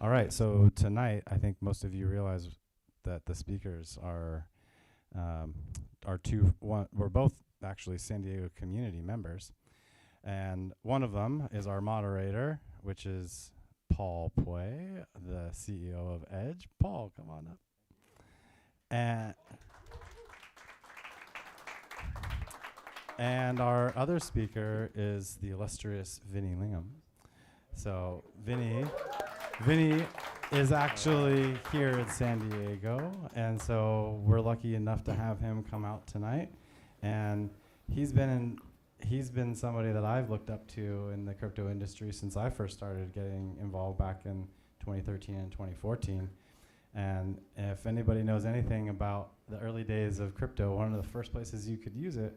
All right, so tonight I think most of you realize that the speakers um, are we're both actually San Diego community members, and one of them is our moderator, which is Paul Pui, the CEO of Edge. Paul, come on up. And and our other speaker is the illustrious Vinny Lingham. So Vinny is actually here in San Diego, and so we're lucky enough to have him come out tonight. And he's been somebody that I've looked up to in the crypto industry since I first started getting involved back in 2013 and 2014. And if anybody knows anything about the early days of crypto, one of the first places you could use it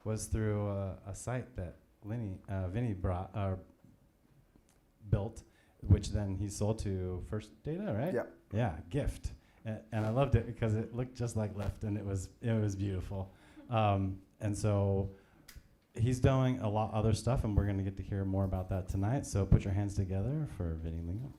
was through a site that Vinny built, which then he sold to First Data, right? Yep. Yeah, Gyft. And I loved it because it looked just like Lyft, and it was beautiful. And so he's doing a lot other stuff, and we're going to get to hear more about that tonight. So put your hands together for Vinny Lingham.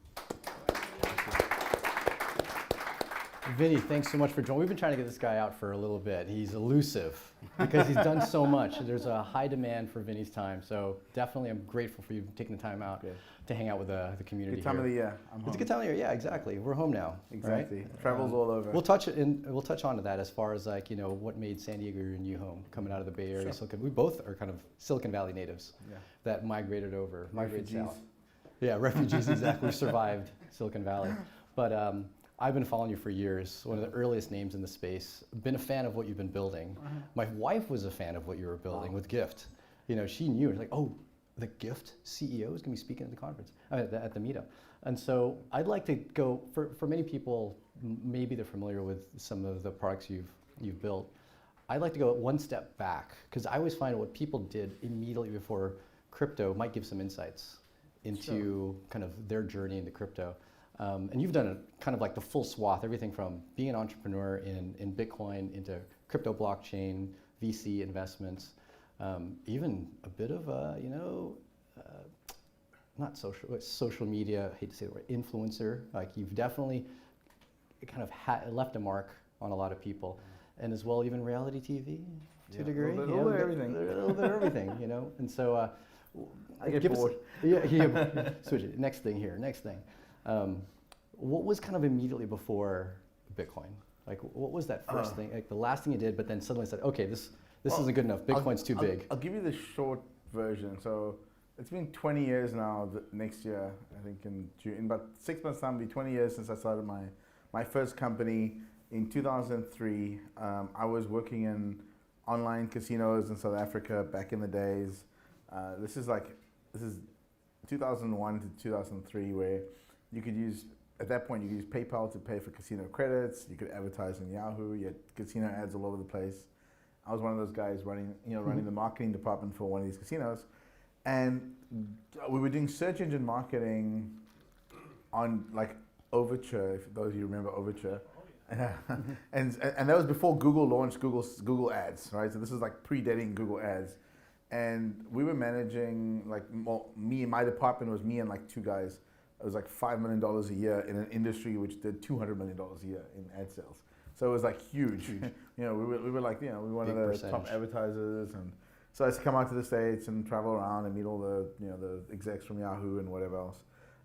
Vinny, thanks so much for joining. We've been trying to get this guy out for a little bit. He's elusive because he's done so much. There's a high demand for Vinny's time. So definitely I'm grateful for you taking the time out to hang out with the community. Good time here. of the year. It's a good time of the year. Yeah, exactly. We're home now. Exactly. Right? Travel's all over. We'll touch on to that as far as what made San Diego your new home coming out of the Bay Area. Sure. We both are kind of Silicon Valley natives that migrated south. Yeah, refugees, exactly. We survived Silicon Valley. But I've been following you for years, one of the earliest names in the space. Been a fan of what you've been building. My wife was a fan of what you were building with Gyft. She knew, like, oh, the Gyft CEO is going to be speaking at the conference, at the meetup. And so I'd like to go, for many people, maybe they're familiar with some of the products you've built. I'd like to go one step back, because I always find what people did immediately before crypto might give some insights into kind of their journey into crypto. And you've done kind of like the full swath, everything from being an entrepreneur in Bitcoin into crypto blockchain, VC investments, even a bit of not social media, I hate to say the word, influencer. Like you've definitely kind of left a mark on a lot of people. And as well, even reality TV to a degree. A little bit of everything. A little bit of everything, And so I get bored. Switch it. Next thing. What was kind of immediately before Bitcoin? Like, what was that first thing, like the last thing you did, but then suddenly said, okay, this isn't good enough. Bitcoin's too big. I'll give you the short version. So it's been 20 years now. Next year, I think in June, in about 6 months' time, it'll be 20 years since I started my first company in 2003. I was working in online casinos in South Africa back in the days. This is 2001 to 2003, where you could use, at that point, you could use PayPal to pay for casino credits. You could advertise on Yahoo. You had casino ads all over the place. I was one of those guys running the marketing department for one of these casinos, and we were doing search engine marketing on like Overture, if those of you remember Overture. and that was before Google launched Google Ads, right? So this is like predating Google Ads. And we were managing, my department was me and like two guys. It was like $5 million a year in an industry which did $200 million a year in ad sales. So it was like huge. We were like, we were one of the top advertisers. And so I used to come out to the States and travel around and meet all the, the execs from Yahoo and whatever else.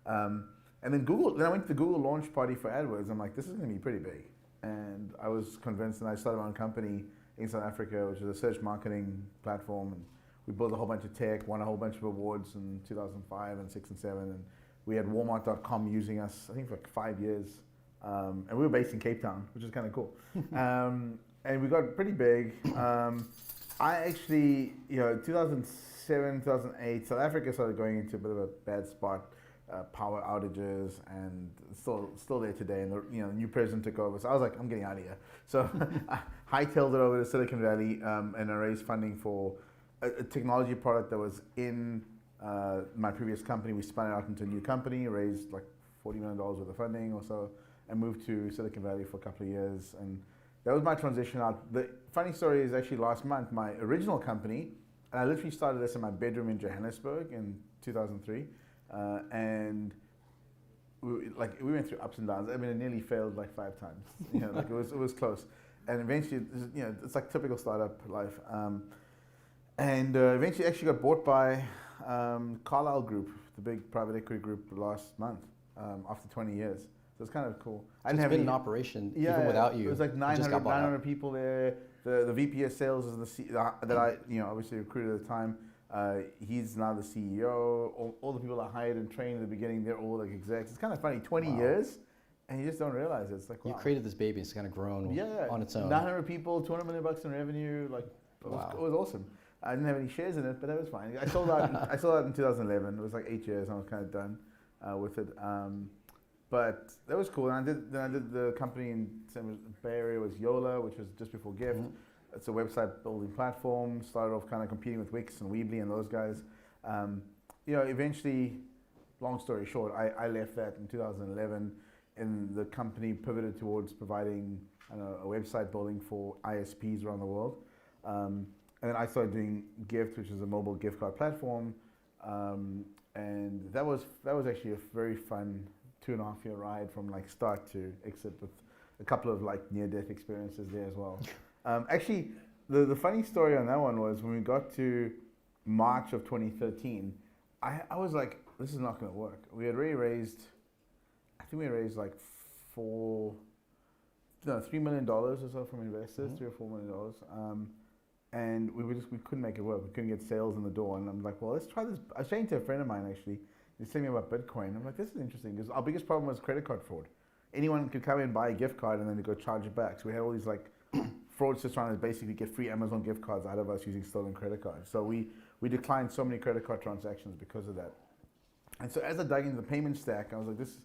And then I went to the Google launch party for AdWords. I'm like, this is going to be pretty big. And I was convinced, and I started my own company in South Africa, which is a search marketing platform. And we built a whole bunch of tech, won a whole bunch of awards in 2005 and 6 and 7. And we had Walmart.com using us, I think, for like 5 years. And we were based in Cape Town, which is kind of cool. And we got pretty big. I actually, 2007, 2008, South Africa started going into a bit of a bad spot. Power outages, and still there today. And the new president took over, so I was like, I'm getting out of here. So I hightailed it over to Silicon Valley, and I raised funding for a technology product that was in my previous company. We spun it out into a new company, raised like $40 million worth of funding or so, and moved to Silicon Valley for a couple of years. And that was my transition out. The funny story is actually last month, my original company, and I literally started this in my bedroom in Johannesburg in 2003. And we went through ups and downs. I mean, it nearly failed like 5 times. You know, like it was close. And eventually, you know, it's like typical startup life. And eventually actually got bought by Carlyle Group, the big private equity group, last month, after 20 years. So it's kind of cool. I didn't have been any in operation even without you. It was like 900 people there. The VP of sales is that I, you know, obviously recruited at the time. He's now the CEO. All the people I hired and trained in the beginning, they're all like execs. It's kind of funny, 20 years, and you just don't realize it. It's like, wow. You created this baby, it's kind of grown on its own. 900 people, $200 million in revenue, like, it was awesome. I didn't have any shares in it, but that was fine. I sold out. I sold out in 2011. It was like 8 years, and I was kind of done with it. But that was cool. And I did the company in the Bay Area was Yola, which was just before Gyft. Mm-hmm. It's a website building platform. Started off kind of competing with Wix and Weebly and those guys. You know, eventually, long story short, I left that in 2011, and the company pivoted towards providing a website building for ISPs around the world. And then I started doing Gyft, which is a mobile gift card platform. And that was actually a very fun 2.5-year ride from like start to exit, with a couple of like near-death experiences there as well. Actually, the funny story on that one was when we got to March of 2013, I was like, this is not going to work. We had already raised, I think we raised like $3 million or so from investors, $3 or $4 million. And we couldn't make it work. We couldn't get sales in the door. And I'm like, well, let's try this. I was saying to a friend of mine actually, he's telling me about Bitcoin. I'm like, this is interesting, because our biggest problem was credit card fraud. Anyone could come in and buy a gift card and then they go charge it back. So we had all these like fraudsters trying to basically get free Amazon gift cards out of us using stolen credit cards. So we declined so many credit card transactions because of that. And so as I dug into the payment stack, I was like, this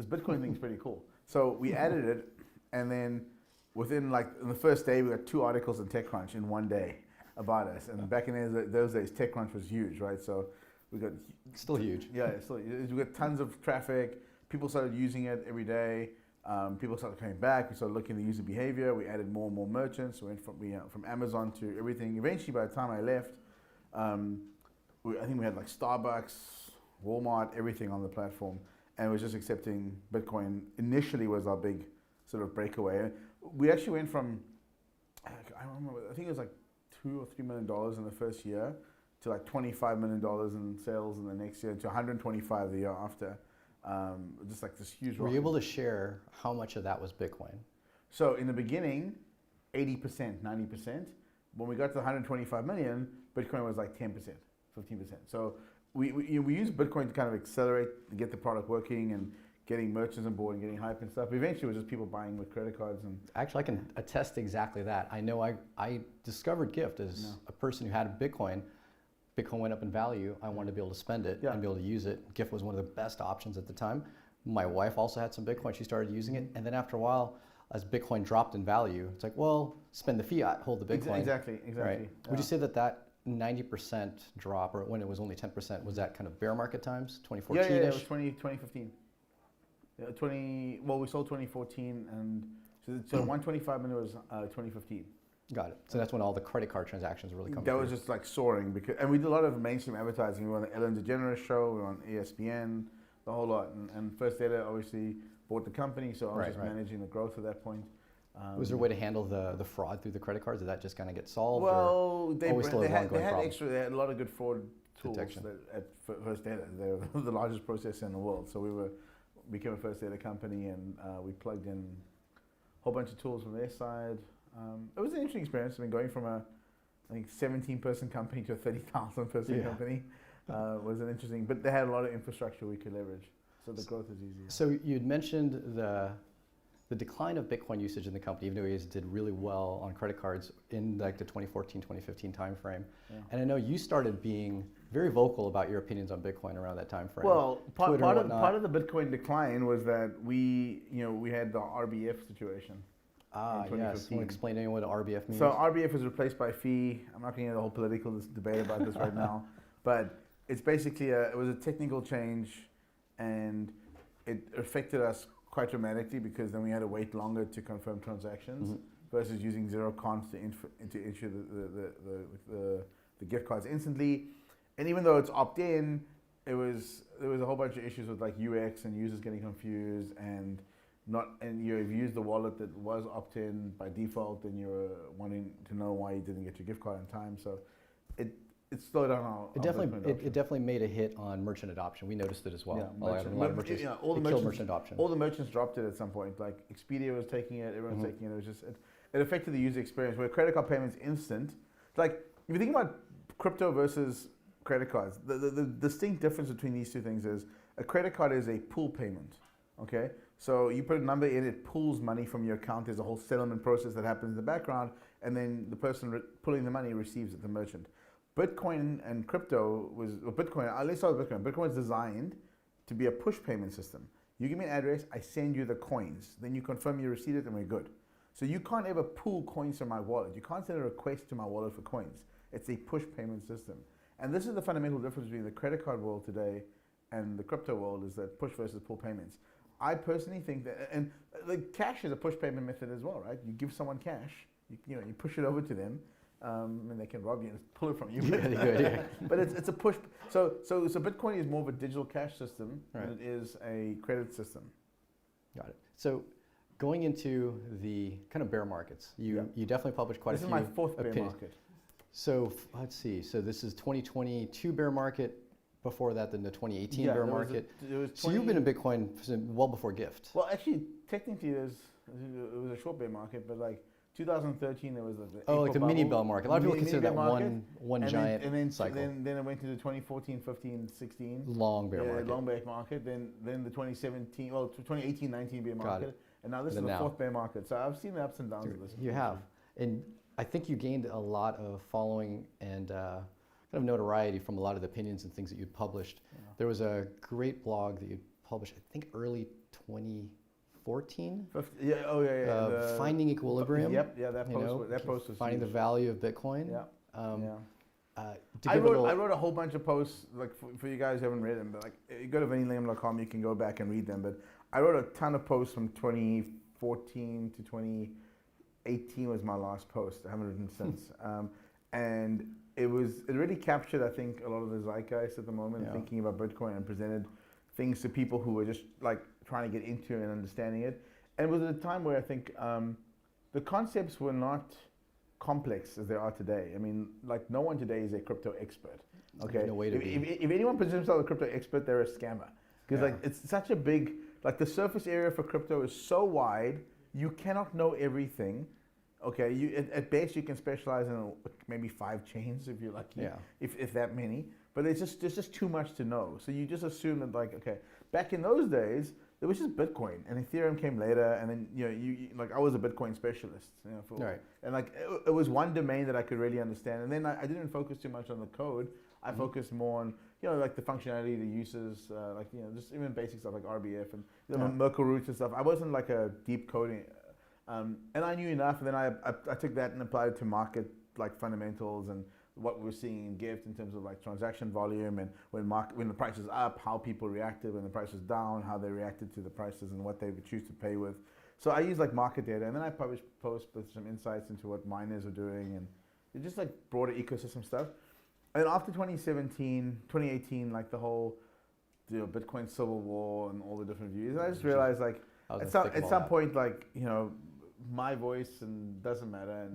Bitcoin thing's pretty cool. So we added it, and then within like in the first day, we got 2 articles in TechCrunch in one day about us. And back in those days, TechCrunch was huge, right? So we got still huge. Yeah, we got tons of traffic. People started using it every day. People started coming back. We started looking at the user behavior. We added more and more merchants. We went from Amazon to everything. Eventually, by the time I left, I think we had like Starbucks, Walmart, everything on the platform, and it was just accepting Bitcoin. Initially, was our big sort of breakaway. We actually went from, I remember, I think it was like $2 or $3 million in the first year to like $25 million in sales in the next year, to 125 the year after. Just like this huge. Were you able to share how much of that was Bitcoin? So in the beginning, 80%, 90%. When we got to 125 million, Bitcoin was like 10%, 15%. So we used Bitcoin to kind of accelerate and get the product working and getting merchants on board and getting hype and stuff. Eventually, it was just people buying with credit cards. And actually, I can attest exactly that. I know I discovered Gyft as a person who had Bitcoin. Bitcoin went up in value. I wanted to be able to spend it and be able to use it. Gyft was one of the best options at the time. My wife also had some Bitcoin. She started using it. And then after a while, as Bitcoin dropped in value, it's like, well, spend the fiat, hold the Bitcoin. Exactly. Right. Yeah. Would you say that 90% drop, or when it was only 10%, was that kind of bear market times, 2014-ish? Yeah, it was 2015. Yeah, we sold 2014, and so 125 million was 2015. Got it. So that's when all the credit card transactions really come. That was just like soaring, and we did a lot of mainstream advertising. We were on the Ellen DeGeneres show, we were on ESPN, the whole lot. And First Data obviously bought the company, so I was just managing the growth at that point. Was there a way to handle the fraud through the credit cards? Did that just kind of get solved? Well, they had a lot of good fraud tools at First Data. They were the largest processor in the world, so we became a First Data company, and we plugged in a whole bunch of tools from their side. It was an interesting experience. I mean, going from I think 17-person company to a 30,000-person company was an interesting. But they had a lot of infrastructure we could leverage, so the growth is easy. So you'd mentioned the decline of Bitcoin usage in the company, even though you guys did really well on credit cards in like the 2014-2015 timeframe. Yeah. And I know you started being very vocal about your opinions on Bitcoin around that time frame. Well, part of the Bitcoin decline was that we had the RBF situation. Yes. Want to explain to anyone what RBF means? So RBF was replaced by fee. I'm not going to get the whole political debate about this right now, but it's basically it was a technical change, and it affected us quite dramatically, because then we had to wait longer to confirm transactions versus using zero cons to issue the gift cards instantly. And even though it's opt-in, there was a whole bunch of issues with like UX and users getting confused and you've used the wallet that was opt-in by default, and you're wanting to know why you didn't get your gift card in time. So it slowed down our It definitely made a hit on merchant adoption. We noticed it as well. Yeah, a lot of merchants, all the it merchants, killed merchant adoption. all the merchants dropped it at some point. Like Expedia was taking it, everyone's taking it. It was just it affected the user experience. Where credit card payments instant, like if you think about crypto versus credit cards, the distinct difference between these two things is a credit card is a pool payment. Okay, so you put a number in, it pulls money from your account. There's a whole settlement process that happens in the background, and then the person pulling the money receives it, the merchant. Bitcoin and crypto let's start with Bitcoin. Bitcoin was designed to be a push payment system. You give me an address, I send you the coins, then you confirm you received it, and we're good. So you can't ever pull coins from my wallet. You can't send a request to my wallet for coins. It's a push payment system. And this is the fundamental difference between the credit card world today and the crypto world, is that push versus pull payments. I personally think that, and like cash is a push payment method as well, right? You give someone cash, you push it over to them, and they can rob you and pull it from you. But it's a push. So Bitcoin is more of a digital cash system than it is a credit system. Got it. So going into the kind of bear markets, you definitely published quite a few opinions. This is my fourth bear market. So let's see. So this is 2022 bear market. Before that, then the 2018 bear market. So you've been in Bitcoin well before Gyft. Well, actually, technically, it was a short bear market, but like 2013, there was like the mini bear market. A lot of people consider that one giant cycle. Then it went to the 2014, 15, 16. Long bear market. Long bear market. Then the 2018, 19 bear market. And now this is the fourth bear market. So I've seen the ups and downs of this. You have. And I think you gained a lot of following and kind of notoriety from a lot of the opinions and things that you published. Yeah. There was a great blog that you published, I think early 2014. Finding Equilibrium. Yep, that post was finding huge. The value of Bitcoin. I wrote a whole bunch of posts, like for you guys who haven't read them, but like you go to vinnylingham.com, you can go back and read them. But I wrote a ton of posts from 2014 to 2018 was my last post. I haven't written since. And it really captured, I think, a lot of the zeitgeist at the moment, thinking about Bitcoin, and presented things to people who were just like trying to get into it and understanding it. And it was at a time where I think the concepts were not complex as they are today. I mean, like no one today is a crypto expert. Okay, no way to be. If anyone presents themselves as a crypto expert, they're a scammer. Because like it's such a big, like the surface area for crypto is so wide, you cannot know everything. Okay, at best you can specialize in maybe 5 chains if you're lucky, if that many. But there's just too much to know. So you just assume that like, okay, back in those days there was just Bitcoin, and Ethereum came later, and then you like I was a Bitcoin specialist, and like it was one domain that I could really understand. And then I didn't focus too much on the code. I focused more on like the functionality, the uses, just even basic stuff like RBF and Merkle roots and stuff. I wasn't like a deep coding. And I knew enough, and then I took that and applied it to market like fundamentals and what we're seeing in Gyft in terms of like transaction volume, and when the price is up, how people reacted, when the price is down, how they reacted to the prices and what they would choose to pay with. So I use like market data, and then I publish posts with some insights into what miners are doing, and it's just like broader ecosystem stuff. And after 2018, like the whole Bitcoin civil war and all the different views, I just realized like at some point, like my voice and doesn't matter,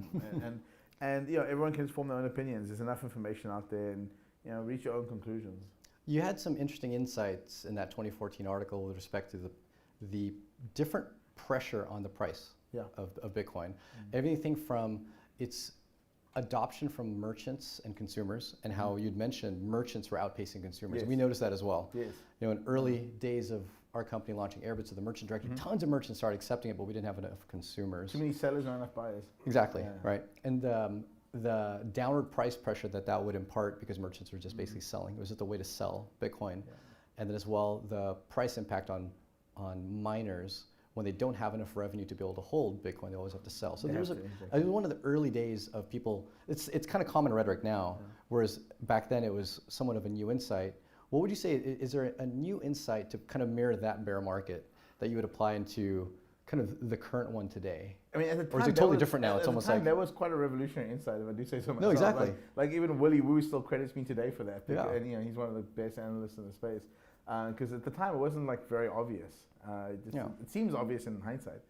and everyone can form their own opinions. There's enough information out there, and reach your own conclusions. You had some interesting insights in that 2014 article with respect to the different pressure on the price of Bitcoin. Everything from its adoption from merchants and consumers, and how you'd mentioned merchants were outpacing consumers. Yes. We noticed that as well. Yes. In early days of our company launching Airbits to the merchant directory, tons of merchants started accepting it, but we didn't have enough consumers. Too many sellers, not enough buyers. Exactly, right. And the downward price pressure that would impart, because merchants were just basically selling. It was just a way to sell Bitcoin. Yeah. And then as well, the price impact on miners, when they don't have enough revenue to be able to hold Bitcoin, they always have to sell. So there's one of the early days of people, it's kind of common rhetoric now, whereas back then it was somewhat of a new insight. What would you say, is there a new insight to kind of mirror that bear market that you would apply into kind of the current one today? I mean, at the time, or is it totally different now? It's almost like that was quite a revolutionary insight, if I do say so myself. No, exactly. Like even Willie Woo still credits me today for that. Yeah. And he's one of the best analysts in the space. Because at the time it wasn't like very obvious. It seems obvious in hindsight.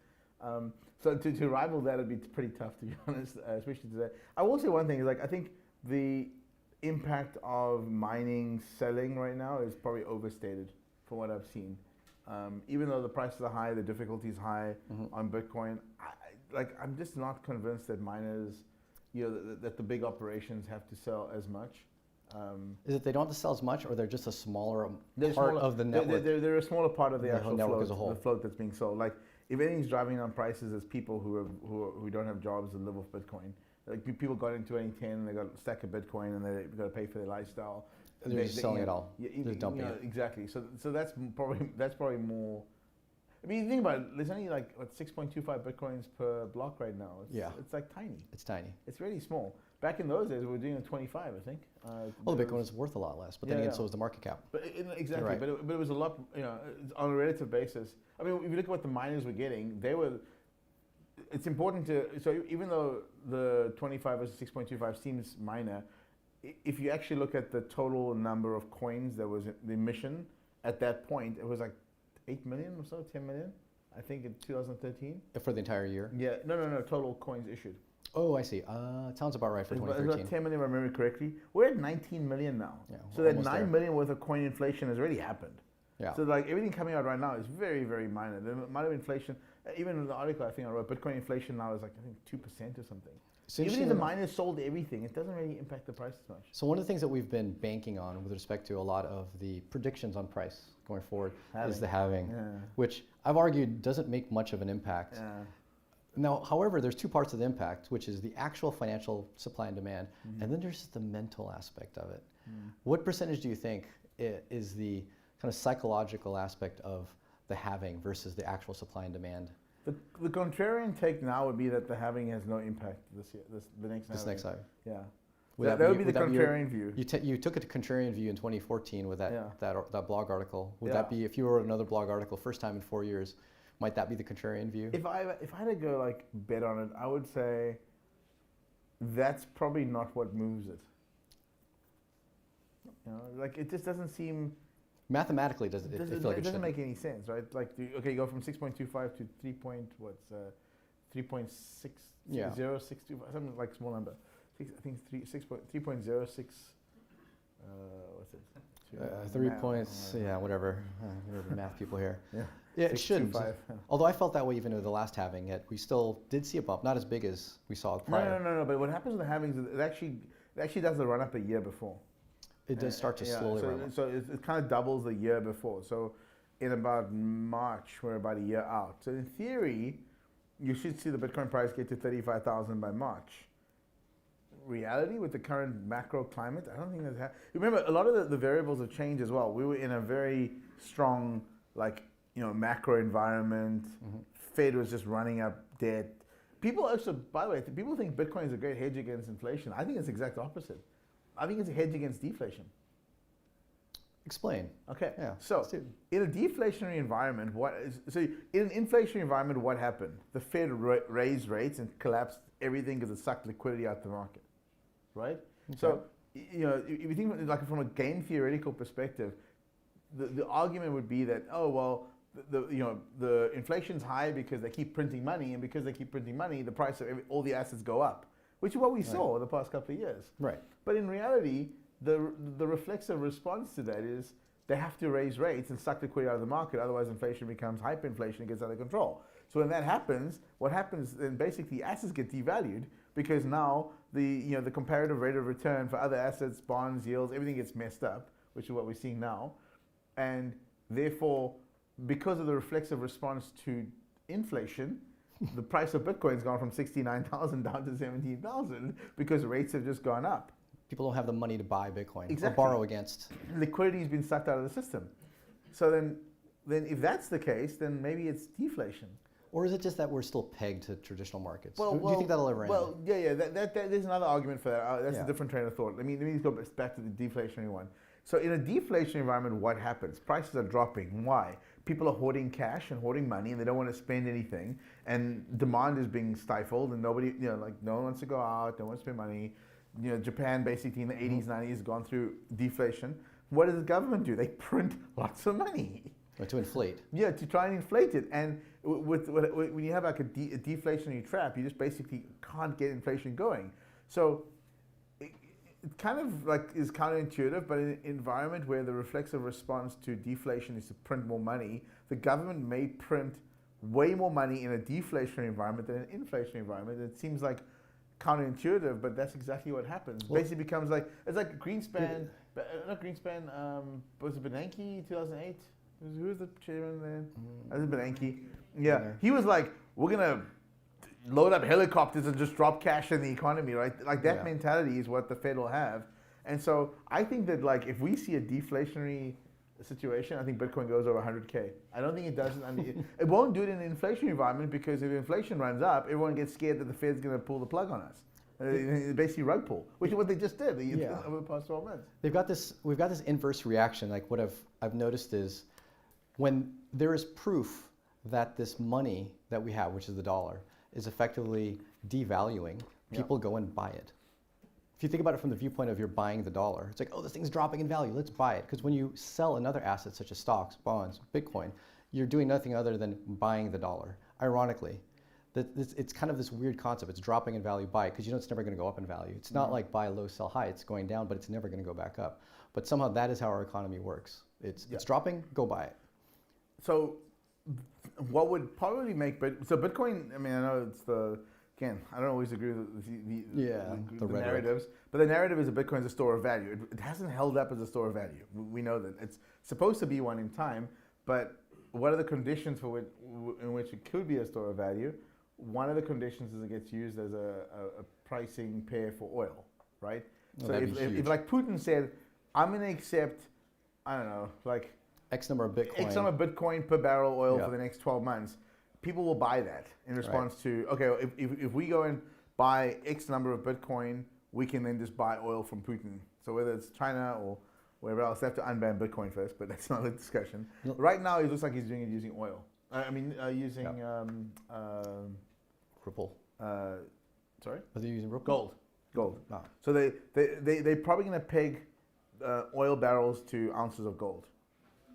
So to rival that would be pretty tough, to be honest, especially today. I will say one thing is like I think the impact of mining selling right now is probably overstated from what I've seen. Even though the prices are high, the difficulty is high on Bitcoin. I'm just not convinced that miners, that the big operations have to sell as much. Is it they don't have to sell as much, or they're just a smaller part of the network? They're a smaller part of the actual network float, as a whole. the float that's being sold. Like if anything's driving down prices, is people who don't have jobs and live off Bitcoin. Like people got in 2010 and they got a stack of Bitcoin and they got to pay for their lifestyle. They're just selling it all. They're dumping it. Exactly. So that's probably more. I mean, you think about it. There's only like 6.25 Bitcoins per block right now. It's like tiny. It's tiny. It's really small. Back in those days, we were doing 25, I think. Well, the Bitcoin is worth a lot less, but then again, so is the market cap. But exactly. Right. But it was a lot. On a relative basis. I mean, if you look at what the miners were getting, it's important to. So even though the 25 versus 6.25 seems minor, if you actually look at the total number of coins that was the emission at that point, it was like 8 million or so, 10 million, I think in 2013. For the entire year? Yeah, no, total coins issued. Oh, I see. Sounds about right for 2013. It's about 10 million, if I remember correctly. We're at 19 million now. Yeah, so that 9 million worth of coin inflation has already happened. Yeah. So like everything coming out right now is very, very minor. The amount of inflation, even in the article I think I wrote, Bitcoin inflation now is like, I think 2% or something. So even if the miners sold everything, it doesn't really impact the price as much. So one of the things that we've been banking on with respect to a lot of the predictions on price going forward is the halving, which I've argued doesn't make much of an impact. Yeah. Now, however, there's two parts of the impact, which is the actual financial supply and demand, and then there's the mental aspect of it. What percentage do you think is the kind of psychological aspect of the halving versus the actual supply and demand? The contrarian take now would be that the halving has no impact this year, the next halving. This next halving. Yeah. That would be the contrarian view. You took a contrarian view in 2014 with that blog article. Would that be, if you wrote another blog article, first time in 4 years, might that be the contrarian view? If I had to go like bet on it, I would say that's probably not what moves it. Like it just doesn't seem. Mathematically, does it? It doesn't make any sense, right? Like, you go from 6.25 to 3.6, yeah, 0.625, something like small number. I think 3.06. What's it? 3 points. Yeah, whatever. We're the math people here. Yeah. Yeah, it shouldn't. Although I felt that way even with the last halving, yet we still did see a bump, not as big as we saw prior. No. But what happens with the halvings is it actually does the run up a year before. It does start to slowly run up. So it kind of doubles the year before. So in about March, we're about a year out. So in theory, you should see the Bitcoin price get to 35,000 by March. Reality, with the current macro climate, I don't think that's happening. Remember, a lot of the variables have changed as well. We were in a very strong, macro environment. Fed was just running up debt. People also, by the way, people think Bitcoin is a great hedge against inflation. I think it's the exact opposite. I think it's a hedge against deflation. Explain. Okay. Yeah. So in a deflationary environment, in an inflationary environment, what happened? The Fed raised rates and collapsed everything because it sucked liquidity out the market, right? Okay. So if you think like from a game theoretical perspective, the argument would be that the inflation's high because they keep printing money, and because they keep printing money, the price of all the assets go up, which is what we saw the past couple of years. Right. But in reality, the reflexive response to that is they have to raise rates and suck liquidity out of the market, otherwise inflation becomes hyperinflation and gets out of control. So when that happens, what happens then basically assets get devalued because now the comparative rate of return for other assets, bonds, yields, everything gets messed up, which is what we're seeing now. And therefore, because of the reflexive response to inflation, the price of Bitcoin's gone from 69,000 down to 17,000 because rates have just gone up. People don't have the money to buy Bitcoin or borrow against. Liquidity has been sucked out of the system. So then if that's the case, then maybe it's deflation. Or is it just that we're still pegged to traditional markets? Do you think that'll ever end? Well, yeah. There's another argument for that. That's a different train of thought. Let me go back to the deflationary one. So in a deflationary environment, what happens? Prices are dropping. Why? people are hoarding cash and hoarding money, and they don't want to spend anything, and demand is being stifled, and nobody, like no one wants to go out, no one wants to spend money. Japan basically in the 80s, 90s has gone through deflation. What does the government do? They print lots of money. Or to inflate. Yeah, to try and inflate it. And when you have like a deflationary trap, you just basically can't get inflation going. So it kind of like is counterintuitive, but in an environment where the reflexive response to deflation is to print more money, the government may print way more money in a deflationary environment than an inflationary environment. It seems like counterintuitive, but that's exactly what happens. Well, basically becomes like, it's like Greenspan, not Greenspan, was it Bernanke 2008? Who was the chairman then? Was it Bernanke? Yeah, he was like, we're gonna load up helicopters and just drop cash in the economy, right? Like that mentality is what the Fed will have. And so I think that like if we see a deflationary situation, I think Bitcoin goes over 100K. I don't think it does. It won't do it in an inflationary environment, because if inflation runs up, everyone gets scared that the Fed's going to pull the plug on us. Basically rug pull, which is what they just did over the past 12 months. We've got this inverse reaction. Like what I've noticed is when there is proof that this money that we have, which is the dollar, is effectively devaluing, people go and buy it. If you think about it from the viewpoint of you're buying the dollar, it's like, oh, this thing's dropping in value, let's buy it. Because when you sell another asset such as stocks, bonds, Bitcoin, you're doing nothing other than buying the dollar. Ironically, it's kind of this weird concept. It's dropping in value, buy it, because you know it's never going to go up in value. It's not like buy low, sell high. It's going down, but it's never going to go back up. But somehow that is how our economy works. It's dropping, go buy it. So what would probably make Bitcoin, I mean, I know it's again, I don't always agree with the narratives, but the narrative is that Bitcoin is a store of value. It hasn't held up as a store of value. We know that. It's supposed to be one in time, but what are the conditions in which it could be a store of value? One of the conditions is it gets used as a pricing pair for oil, right? So if like Putin said, I'm going to accept, I don't know, like X number of Bitcoin per barrel oil for the next 12 months, people will buy that in response to, okay, if we go and buy X number of Bitcoin, we can then just buy oil from Putin. So whether it's China or wherever else, they have to unban Bitcoin first, but that's not a discussion. No. Right now, it looks like he's doing it using oil. Using Ripple. Sorry? Are they using Ripple? Gold. No. So they're probably going to peg oil barrels to ounces of gold.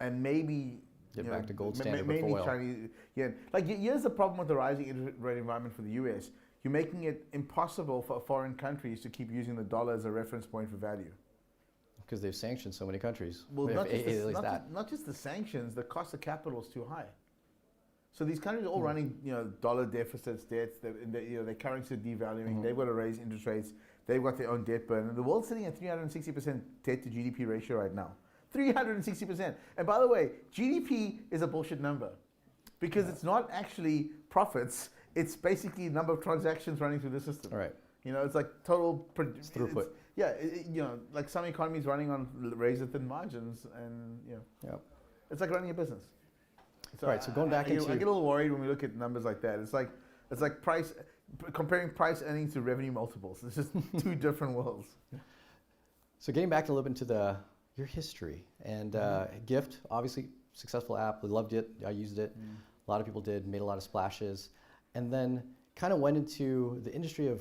And maybe get back to gold standard maybe for oil. Chinese, like here's the problem with the rising interest rate environment for the U.S. You're making it impossible for foreign countries to keep using the dollar as a reference point for value. Because they've sanctioned so many countries. Well, not just the sanctions, the cost of capital is too high. So these countries are all running, dollar deficits, debts. Their currency is devaluing. They've got to raise interest rates. They've got their own debt burden. And the world's sitting at 360% debt to GDP ratio right now. 360%. And by the way, GDP is a bullshit number, because it's not actually profits. It's basically the number of transactions running through the system. All right. It's like total throughput. Like some economies running on razor thin margins, and it's like running a business. So right. So going back into, I get a little worried when we look at numbers like that. It's like comparing price earnings to revenue multiples. It's just two different worlds. So getting back a little bit into your history and Gyft, obviously successful app. We loved it. I used it. A lot of people did. Made a lot of splashes, and then kind of went into the industry of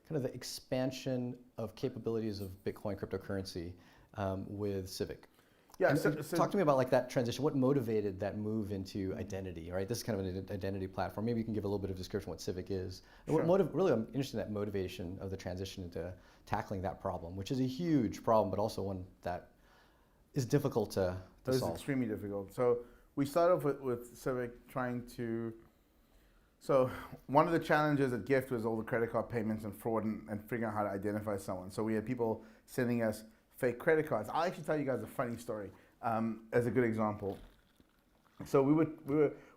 kind of the expansion of capabilities of Bitcoin cryptocurrency with Civic. Yeah. So talk to me about like that transition. What motivated that move into identity? Right. This is kind of an identity platform. Maybe you can give a little bit of description what Civic is. Sure. Really, I'm interested in that motivation of the transition into tackling that problem, which is a huge problem, but also one that is difficult to solve. It's extremely difficult. So we started off with Civic trying to. So one of the challenges at Gyft was all the credit card payments and fraud and figuring out how to identify someone. So we had people sending us fake credit cards. I'll actually tell you guys a funny story as a good example. So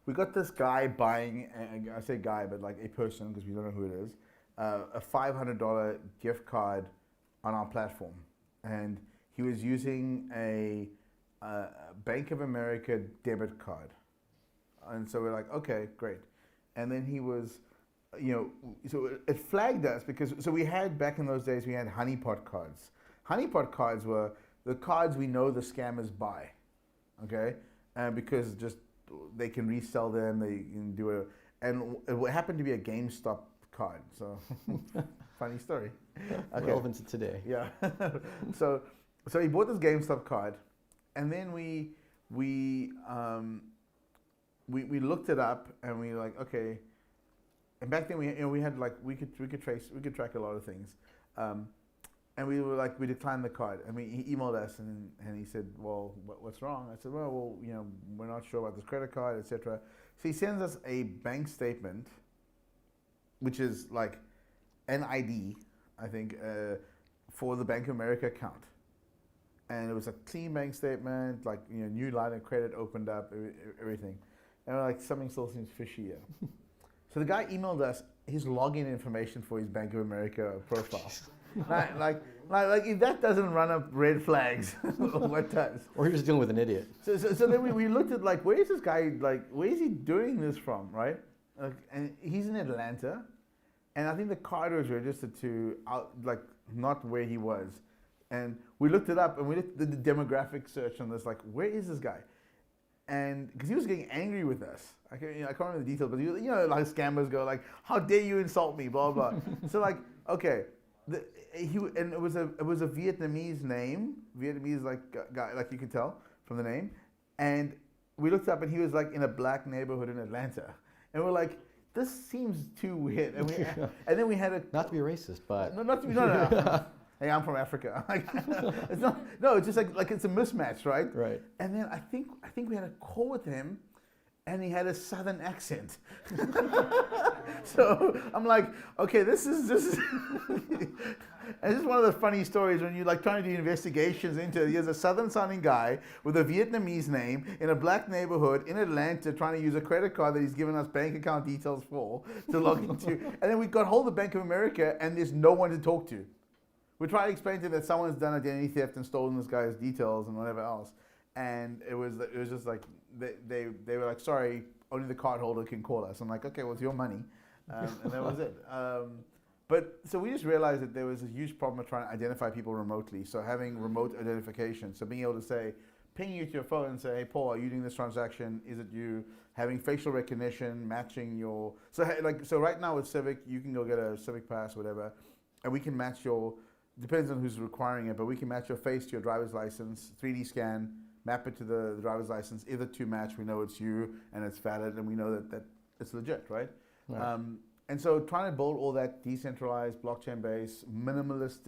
we got this guy buying, I say guy, but like a person, because we don't know who it is, a $500 gift card on our platform, and he was using a Bank of America debit card, and so we're like, okay, great. And then he was, so it flagged us because, so we had, back in those days, we had honeypot cards. Honeypot cards were the cards we know the scammers buy, okay? Because just they can resell them. They can do and it happened to be a GameStop card. So funny story. Okay. Relevant to today. Yeah. so he bought this GameStop card, and then we looked it up, and we were like, okay. And back then we had like we could track a lot of things, and we were like, we declined the card. I mean, he emailed us and he said, well, what's wrong? I said, well, we're not sure about this credit card, etc. So he sends us a bank statement, which is like an ID, I think, for the Bank of America account. And it was a clean bank statement, like, new line of credit opened up, everything. And we're like, something still seems fishy here. So the guy emailed us his login information for his Bank of America profile. like if that doesn't run up red flags, what does? Or you're just dealing with an idiot. So then we looked at, like, where is this guy, like, where is he doing this from, right? And he's in Atlanta, and I think the card was registered to not where he was. And we looked it up, and we did the demographic search on this, like, where is this guy? And because he was getting angry with us, I can't remember the details, but like scammers go, like, how dare you insult me, blah blah. So, like, okay, and it was a Vietnamese name, Vietnamese, like, guy, like, you could tell from the name, and we looked up, and he was like in a black neighborhood in Atlanta, and we're like, this seems too weird, and and then we had not to be racist, but no. Hey, I'm from Africa. It's not. No, it's just like it's a mismatch, right? Right. And then I think we had a call with him, and he had a southern accent. So I'm like, okay, this is. And this is one of the funny stories when you're like trying to do investigations into it. Here's a southern-sounding guy with a Vietnamese name in a black neighborhood in Atlanta trying to use a credit card that he's given us bank account details for to log into. And then we got hold of Bank of America, and there's no one to talk to. We tried to explain to him that someone's done identity theft and stolen this guy's details and whatever else, and it was just like they were like, sorry, only the cardholder can call us. I'm like, okay, well, it's your money, and that was it. But so we just realized that there was a huge problem of trying to identify people remotely. So having remote identification, so being able to say, ping you to your phone and say, hey, Paul, are you doing this transaction? Is it you? Having facial recognition, matching your so right now with Civic, you can go get a Civic Pass, whatever, and we can match your. Depends on who's requiring it, but we can match your face to your driver's license, 3D scan, map it to the driver's license. If the two match, we know it's you and it's valid, and we know that it's legit, right? And so trying to build all that decentralized, blockchain-based, minimalist,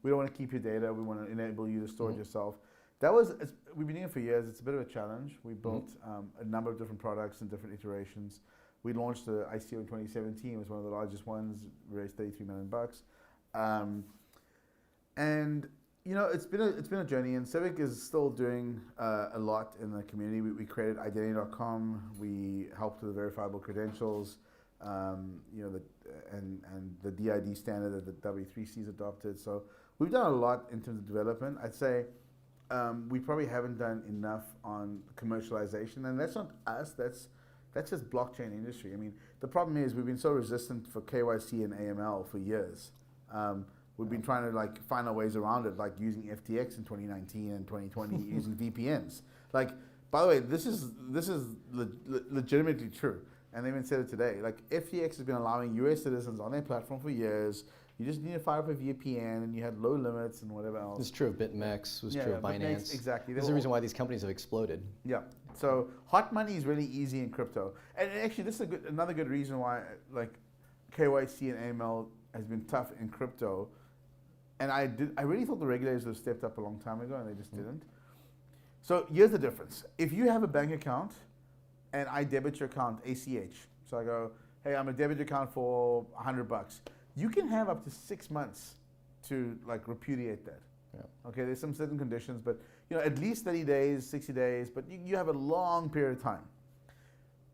we don't want to keep your data, we want to enable you to store it yourself. We've been doing it for years. It's a bit of a challenge. We built a number of different products and different iterations. We launched the ICO in 2017. It was one of the largest ones, raised $33 million. And it's been a journey, and Civic is still doing a lot in the community. We created identity.com. We helped with the verifiable credentials, and the DID standard that the W3C's adopted. So we've done a lot in terms of development. I'd say we probably haven't done enough on commercialization, and that's not us. That's just blockchain industry. I mean, the problem is we've been so resistant for KYC and AML for years. We've been trying to find our ways around it, like using FTX in 2019 and 2020, using VPNs. Like, by the way, this is legitimately true, and they even said it today. Like, FTX has been allowing U.S. citizens on their platform for years. You just need to fire up a VPN, and you had low limits and whatever else. It's true of BitMEX. Was true of Binance. Exactly. There's a reason why these companies have exploded. Yeah. So hot money is really easy in crypto, and actually, this is another good reason why KYC and AML has been tough in crypto. And I really thought the regulators would have stepped up a long time ago, and they just didn't. So here's the difference. If you have a bank account, and I debit your account, ACH, so I go, hey, I'm going to debit your account for $100. You can have up to 6 months to repudiate that. Yeah. Okay, there's some certain conditions, but at least 30 days, 60 days, but you have a long period of time.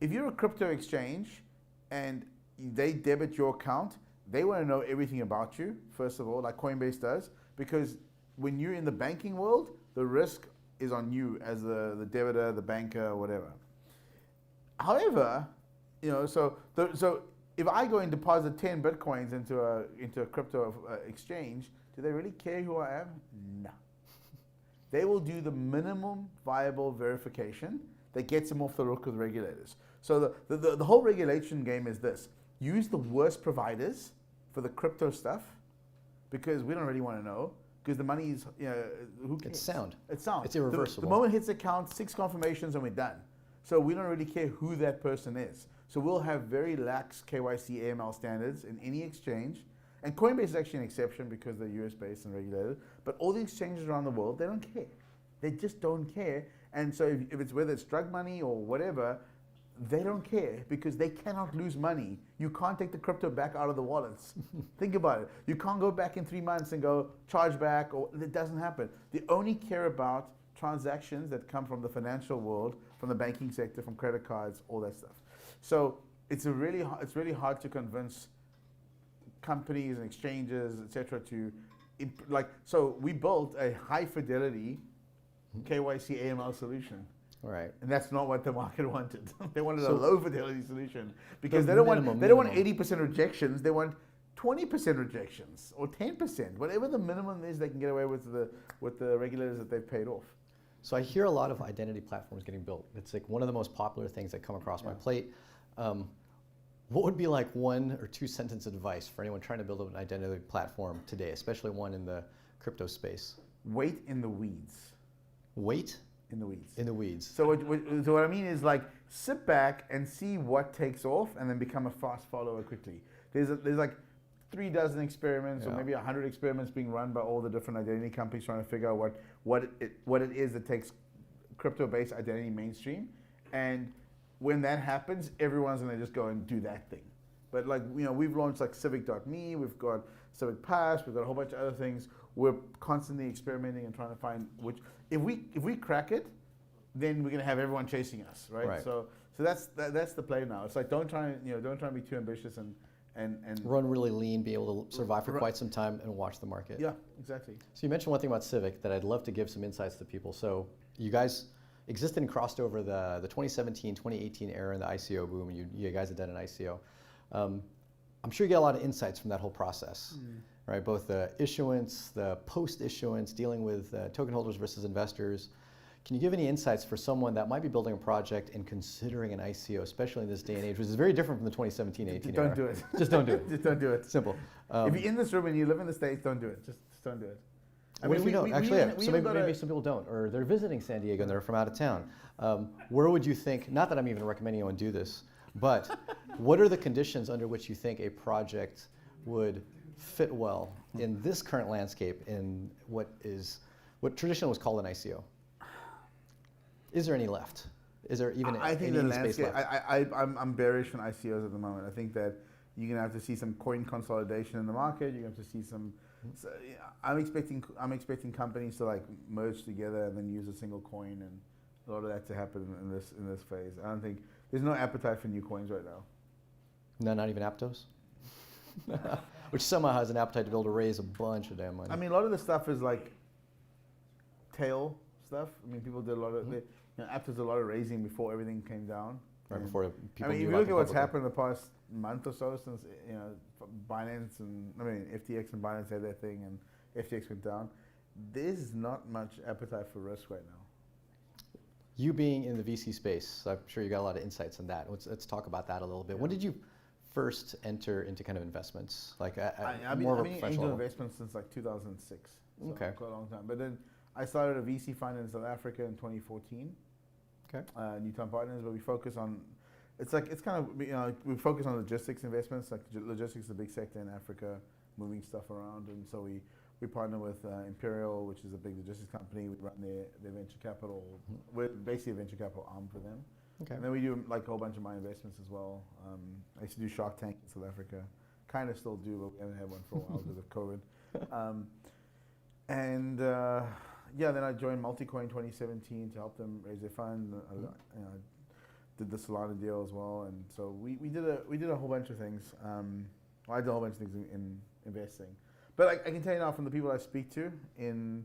If you're a crypto exchange, and they debit your account, they want to know everything about you, first of all, like Coinbase does, because when you're in the banking world, the risk is on you as the debitor, the banker, whatever. However, so if I go and deposit 10 Bitcoins into a crypto exchange, do they really care who I am? No. They will do the minimum viable verification. that gets them off the hook with regulators. So the whole regulation game is this: use the worst providers for the crypto stuff, because we don't really want to know, because the money is, who cares? It's sound. It's sound. It's irreversible. The moment it hits the account, 6 confirmations and we're done. So we don't really care who that person is. So we'll have very lax KYC AML standards in any exchange. And Coinbase is actually an exception because they're US based and regulated. But all the exchanges around the world, they don't care. They just don't care. And so if it's whether it's drug money or whatever, they don't care because they cannot lose money. You can't take the crypto back out of the wallets. Think about it. You can't go back in 3 months and go charge back, or it doesn't happen. They only care about transactions that come from the financial world, from the banking sector, from credit cards, all that stuff. So it's really hard to convince companies and exchanges, etc., to so we built a high fidelity KYC AML solution. Right. And that's not what the market wanted. They wanted a So low fidelity solution because the they don't want minimum. 80% rejections. They want 20% rejections or 10%, whatever the minimum is they can get away with the regulators that they've paid off. So I hear a lot of identity platforms getting built. It's like one of the most popular things that come across my plate. What would be like 1 or 2 sentence advice for anyone trying to build an identity platform today, especially one in the crypto space? Wait in the weeds. Wait? In the weeds. In the weeds. So what I mean is, like, sit back and see what takes off and then become a fast follower quickly. There's like 3 dozen experiments or maybe 100 experiments being run by all the different identity companies trying to figure out what it is that takes crypto-based identity mainstream. And when that happens, everyone's going to just go and do that thing. But we've launched like Civic.me, we've got Civic Pass, we've got a whole bunch of other things. We're constantly experimenting and trying to find which. If we crack it, then we're going to have everyone chasing us, right? So that's the play now. It's like don't try and be too ambitious and run really lean, be able to survive for quite some time and watch the market. Yeah, exactly. So you mentioned one thing about Civic that I'd love to give some insights to people. So you guys existed and crossed over the 2017, 2018 era in the ICO boom, and you guys had done an ICO. I'm sure you get a lot of insights from that whole process, right? Both the issuance, the post-issuance, dealing with token holders versus investors. Can you give any insights for someone that might be building a project and considering an ICO, especially in this day and age, which is very different from the 2017, 18 era? Don't do it. Just don't do it. Just don't do it. Simple. If you're in this room and you live in the States, don't do it. Just don't do it. What if we don't? Actually, maybe some people don't, or they're visiting San Diego and they're from out of town. Where would you think, not that I'm even recommending anyone do this, but what are the conditions under which you think a project would fit well in this current landscape in what traditionally was called an ICO? Is there any left? Is there even any space left? I'm bearish on ICOs at the moment. I think that you're going to have to see some coin consolidation in the market. You're going to have to see some. So, I'm expecting companies to like merge together and then use a single coin, and a lot of that to happen in this phase. I don't think there's no appetite for new coins right now. No, not even Aptos? Which somehow has an appetite to be able to raise a bunch of damn money. I mean, a lot of the stuff is like tail stuff. I mean, people did a lot of Aptos did a lot of raising before everything came down. Right before people. If you look at what's happened in the past month or so since Binance and FTX and Binance had their thing and FTX went down, there's not much appetite for risk right now. You being in the VC space, I'm sure you got a lot of insights on that. Let's talk about that a little bit. When did you first enter into kind of investments? Like I've been angel investments since like 2006. So okay. Quite a long time. But then I started a VC fund in South Africa in 2014. Okay. Newtown Partners, where we focus on, we focus on logistics investments. Like logistics is a big sector in Africa, moving stuff around, and so we partner with Imperial, which is a big logistics company. We run their venture capital. We're basically a venture capital arm for them. Okay. And then we do like a whole bunch of my investments as well. I used to do Shark Tank in South Africa. Kind of still do, but we haven't had one for a while because of COVID. Then I joined Multicoin in 2017 to help them raise their fund. I did the Solana deal as well, and so we did a whole bunch of things. I did a whole bunch of things in investing. But I can tell you now, from the people I speak to in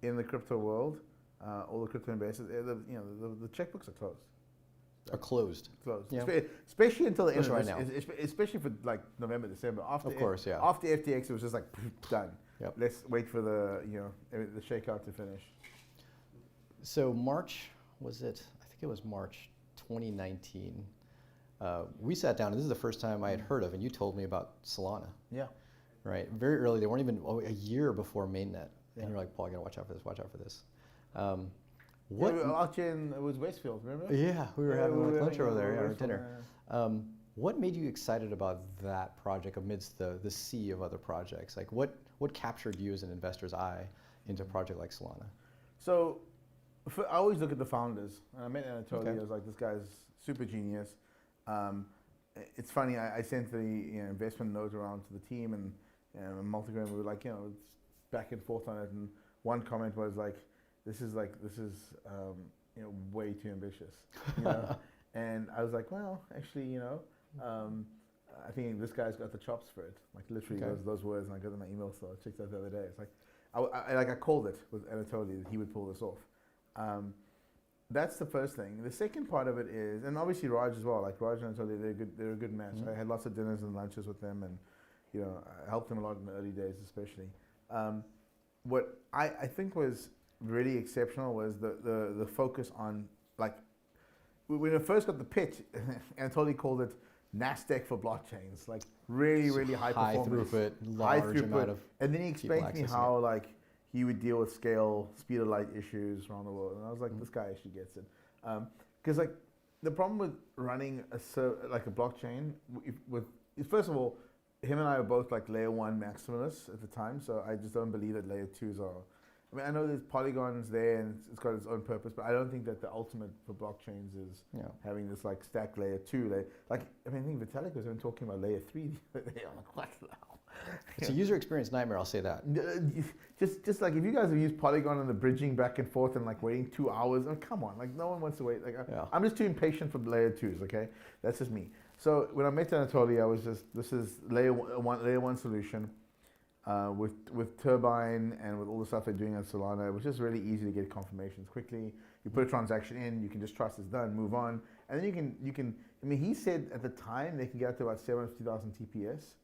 the crypto world, all the crypto investors, the checkbooks are closed. Are closed. Closed. Yeah. Especially until the end right of now. Especially for like November, December. After After FTX, it was just like done. Yep. Let's wait for the shakeout to finish. So March, was it? I think think it was March 2019. We sat down, and this is the first time I had heard of, and you told me about Solana. Yeah. Right, very early. They weren't even a year before mainnet. And you're like, Paul, you gotta watch out for this. Watch out for this. What? Yeah, out here it was Westfield, remember? Yeah, we were having lunch over there, or Westfield, dinner. What made you excited about that project amidst the sea of other projects? Like, what captured you as an investor's eye into a project like Solana? So, I always look at the founders. And I met Anatoly. I was like, this guy's super genius. It's funny. I sent the investment note around to the team and Multicoin. We were like, it's back and forth on it. And one comment was like, "This is way too ambitious." And I was like, well, actually, I think this guy's got the chops for it. Like literally those words, and I got in my email, so I checked that the other day. It's like, I called it with Anatoly that he would pull this off. That's the first thing. The second part of it is, and obviously Raj as well. Like Raj and Anatoly, they're a good match. I had lots of dinners and lunches with them, and I helped them a lot in the early days, especially. What I think was really exceptional was the focus on, like, when I first got the pitch, Anatoly called it NASDAQ for blockchains, like really high performance, throughput, large amount of. And then he explained to me how like he would deal with scale, speed of light issues around the world, and I was like, this guy actually gets it, because like the problem with running a blockchain first of all, him and I are both like layer 1 maximalists at the time, so I just don't believe that layer 2s are. I mean, I know there's polygons there and it's got its own purpose, but I don't think that the ultimate for blockchains is having this like stack layer 2. I think Vitalik was even talking about layer 3 the other day. I'm like, what the hell? It's a user experience nightmare, I'll say that. Just like if you guys have used Polygon and the bridging back and forth and like waiting 2 hours, come on, like no one wants to wait. Like I'm just too impatient for layer 2s, okay? That's just me. So when I met Anatoly, I was just, this is layer one solution. With Turbine and with all the stuff they're doing on Solana, it was just really easy to get confirmations quickly. You put a transaction in, you can just trust it's done, move on, and then you can. I mean, he said at the time they can get up to about 750,000 TPS,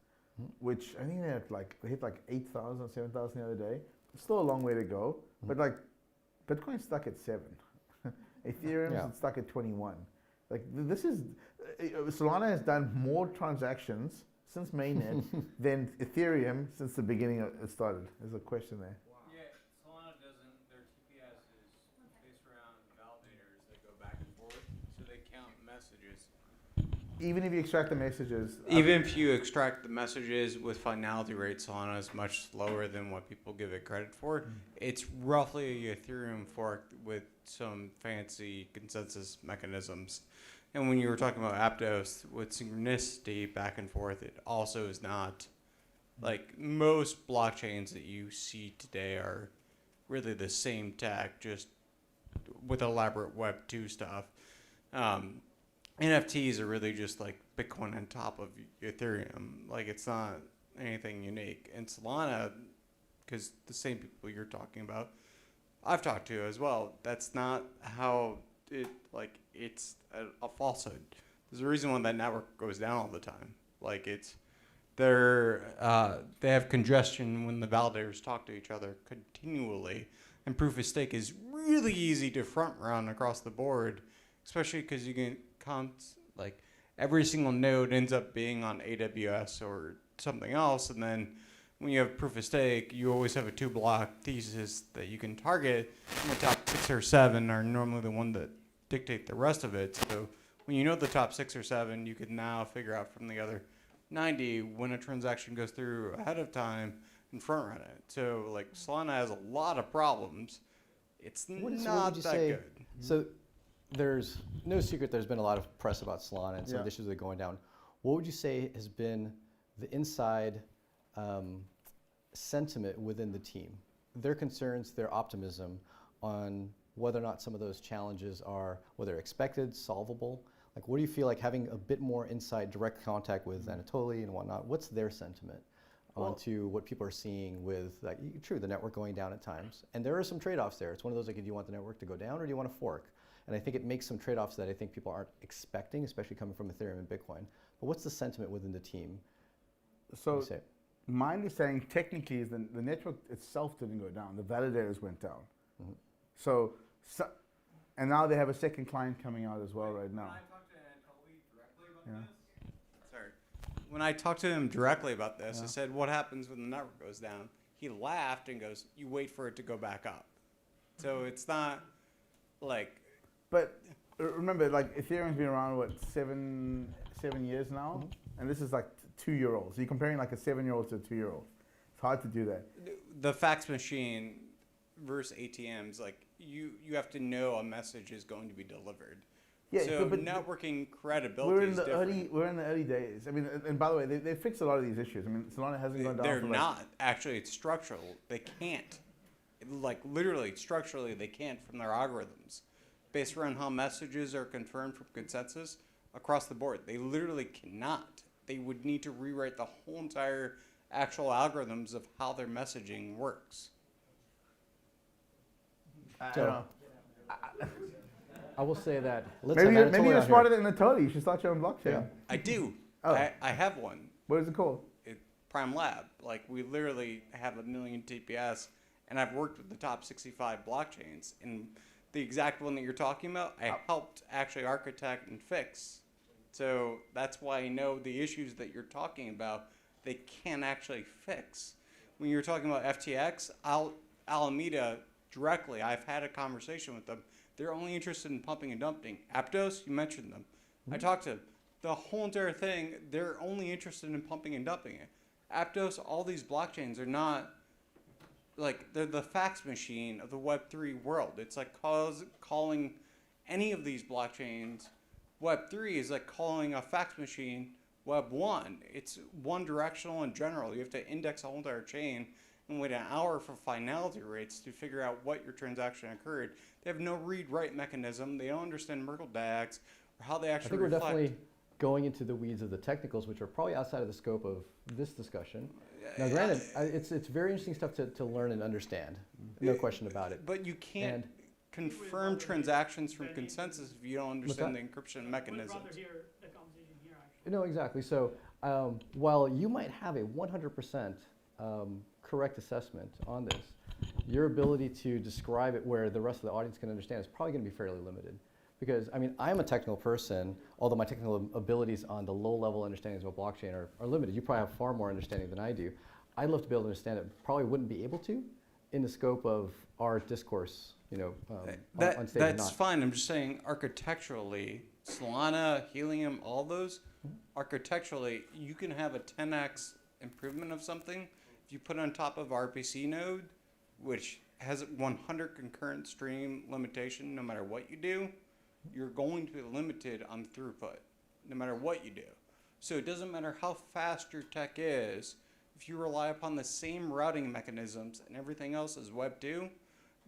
which I think they hit like 8,000 or 7,000 the other day. It's still a long way to go, but like Bitcoin's stuck at 7, Ethereum's stuck at 21. Like this is Solana has done more transactions since mainnet than Ethereum since the beginning it started. There's a question there. Wow. Yeah, Solana doesn't, their TPS is based around validators that go back and forth, so they count messages. Even if you extract the messages? Even if you extract the messages with finality rate, Solana is much slower than what people give it credit for. It's roughly a Ethereum fork with some fancy consensus mechanisms. And when you were talking about Aptos with synchronicity back and forth, it also is not like most blockchains that you see today are really the same tech, just with elaborate Web 2 stuff. NFTs are really just like Bitcoin on top of Ethereum. Like it's not anything unique. And Solana, because the same people you're talking about, I've talked to as well. That's not how it's a falsehood. There's a reason why that network goes down all the time. Like they have congestion when the validators talk to each other continually, and proof of stake is really easy to front run across the board, especially because you can like every single node ends up being on AWS or something else, and then when you have proof of stake, you always have a 2-block thesis that you can target, and the top 6 or 7 are normally the one that dictate the rest of it. So when you know the top 6 or 7, you can now figure out from the other 90 when a transaction goes through ahead of time and front run it. So like Solana has a lot of problems. It's not that good. So there's no secret there's been a lot of press about Solana and some of the issues that are going down. What would you say has been the inside sentiment within the team? Their concerns, their optimism on whether or not some of those challenges are, whether expected, solvable. Like, what do you feel like having a bit more inside direct contact with Anatoly and whatnot? What's their sentiment onto what people are seeing with, like, true, the network going down at times? And there are some trade-offs there. It's one of those, like, do you want the network to go down or do you want to fork? And I think it makes some trade-offs that I think people aren't expecting, especially coming from Ethereum and Bitcoin. But what's the sentiment within the team? So my understanding technically is the network itself didn't go down. The validators went down. So And now they have a second client coming out as well right now. When I talked to him directly about this, I said, what happens when the network goes down? He laughed and goes, you wait for it to go back up. So it's not like... But remember, like Ethereum's been around, what, seven years now? And this is like 2-year-olds. So you're comparing like a 7-year-old to a 2-year-old. It's hard to do that. The fax machine versus ATMs, like you have to know a message is going to be delivered. Yeah, so but networking credibility is different. We're in the early days. I mean, and by the way, they fixed a lot of these issues. I mean, Solana hasn't gone down. They're for not. Actually, it's structural. They can't. Like, literally, structurally, they can't from their algorithms. Based around how messages are confirmed from consensus across the board. They literally cannot. They would need to rewrite the whole entire actual algorithms of how their messaging works. I don't know. I will say that. Maybe you're smarter than Anatoly. You should start your own blockchain. Yeah. I do. Oh. I have one. What is it called? Prime Lab. Like, we literally have 1 million TPS, and I've worked with the top 65 blockchains. And the exact one that you're talking about, I helped actually architect and fix. So that's why I know the issues that you're talking about, they can't actually fix. When you're talking about FTX, Alameda directly, I've had a conversation with them. They're only interested in pumping and dumping. Aptos, you mentioned them. I talked to them. The whole entire thing, they're only interested in pumping and dumping it. Aptos, all these blockchains are not, like, they're the fax machine of the Web3 world. It's like calling any of these blockchains Web3 is like calling a fax machine Web1. It's one directional in general. You have to index a whole entire chain and wait an hour for finality rates to figure out what your transaction occurred. They have no read-write mechanism. They don't understand Merkle DAGs or how they actually reflect. I think we're definitely going into the weeds of the technicals, which are probably outside of the scope of this discussion. Now, granted, it's very interesting stuff to learn and understand. No question about it. But you can't confirm transactions from consensus if you don't understand the encryption mechanisms. We'd rather hear the conversation here, actually. No, exactly. So while you might have a 100% correct assessment on this, your ability to describe it where the rest of the audience can understand is probably going to be fairly limited. Because, I mean, I'm a technical person, although my technical abilities on the low-level understandings of a blockchain are limited. You probably have far more understanding than I do. I'd love to be able to understand it. Probably wouldn't be able to in the scope of our discourse, on stage. That's fine. I'm just saying architecturally, Solana, Helium, all those, architecturally, you can have a 10x improvement of something if you put it on top of RPC node, which has 100 concurrent stream limitation no matter what you do. You're going to be limited on throughput no matter what you do. So it doesn't matter how fast your tech is, if you rely upon the same routing mechanisms and everything else as Web 2,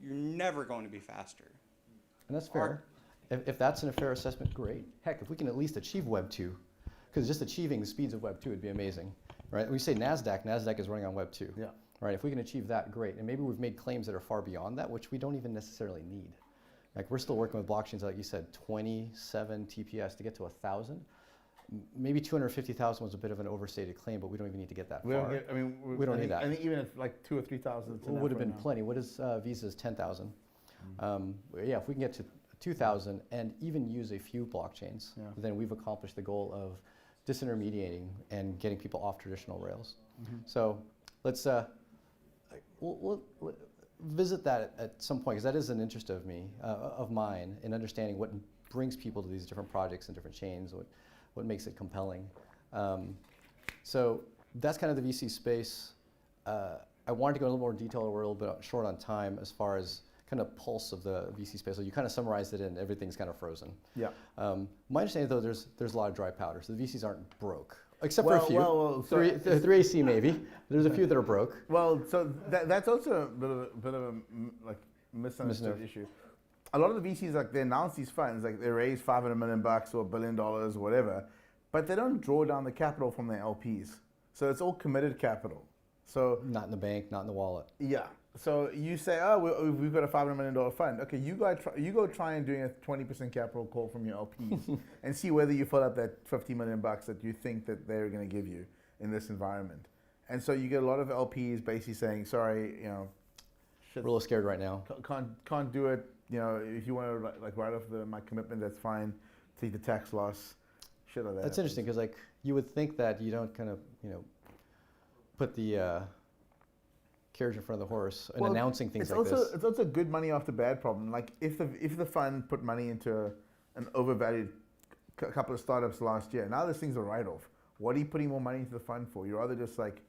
you're never going to be faster. And that's fair. If that's a fair assessment, great. Heck, if we can at least achieve Web 2, because just achieving the speeds of Web 2 would be amazing, right? When we say NASDAQ is running on Web 2. Yeah. Right, if we can achieve that, great. And maybe we've made claims that are far beyond that, which we don't even necessarily need. Like, we're still working with blockchains, like you said, 27 TPS to get to 1,000. Maybe 250,000 was a bit of an overstated claim, but we don't even need to get that far. We don't need that. I think even if like 2,000 or 3,000, it would have been plenty. What is Visa's 10,000? Yeah, if we can get to 2,000 and even use a few blockchains, then we've accomplished the goal of disintermediating and getting people off traditional rails. So let's we'll visit that at some point, because that is an interest of mine in understanding what brings people to these different projects and different chains, what makes it compelling. So that's kind of the VC space. I wanted to go in a little more detail. We're a little bit short on time as far as kind of pulse of the VC space. So you kind of summarized it and everything's kind of frozen. Yeah. My understanding though, there's a lot of dry powder. So the VCs aren't broke. Except for a few. 3AC maybe. There's a few that are broke. Well, so that's also a bit of a misunderstood issue. A lot of the VCs, like, they announce these funds, like they raise $500 million or $1 billion or whatever, but they don't draw down the capital from their LPs. So it's all committed capital. So not in the bank, not in the wallet. Yeah. So you say, oh, we've got a $500 million fund. Okay, you go try and doing a 20% capital call from your LPs and see whether you fill up that $50 million that you think that they're going to give you in this environment. And so you get a lot of LPs basically saying, sorry, we're a little scared right now. Can't do it. if you want to like write off my commitment, that's fine. Take the tax loss, shit like that. That's interesting because like you would think that you don't kind of put the carriage in front of the horse and announcing things like this. It's also good money after bad problem. Like if the fund put money into an overvalued couple of startups last year, now this thing's a write-off. What are you putting more money into the fund for? You'd rather just like,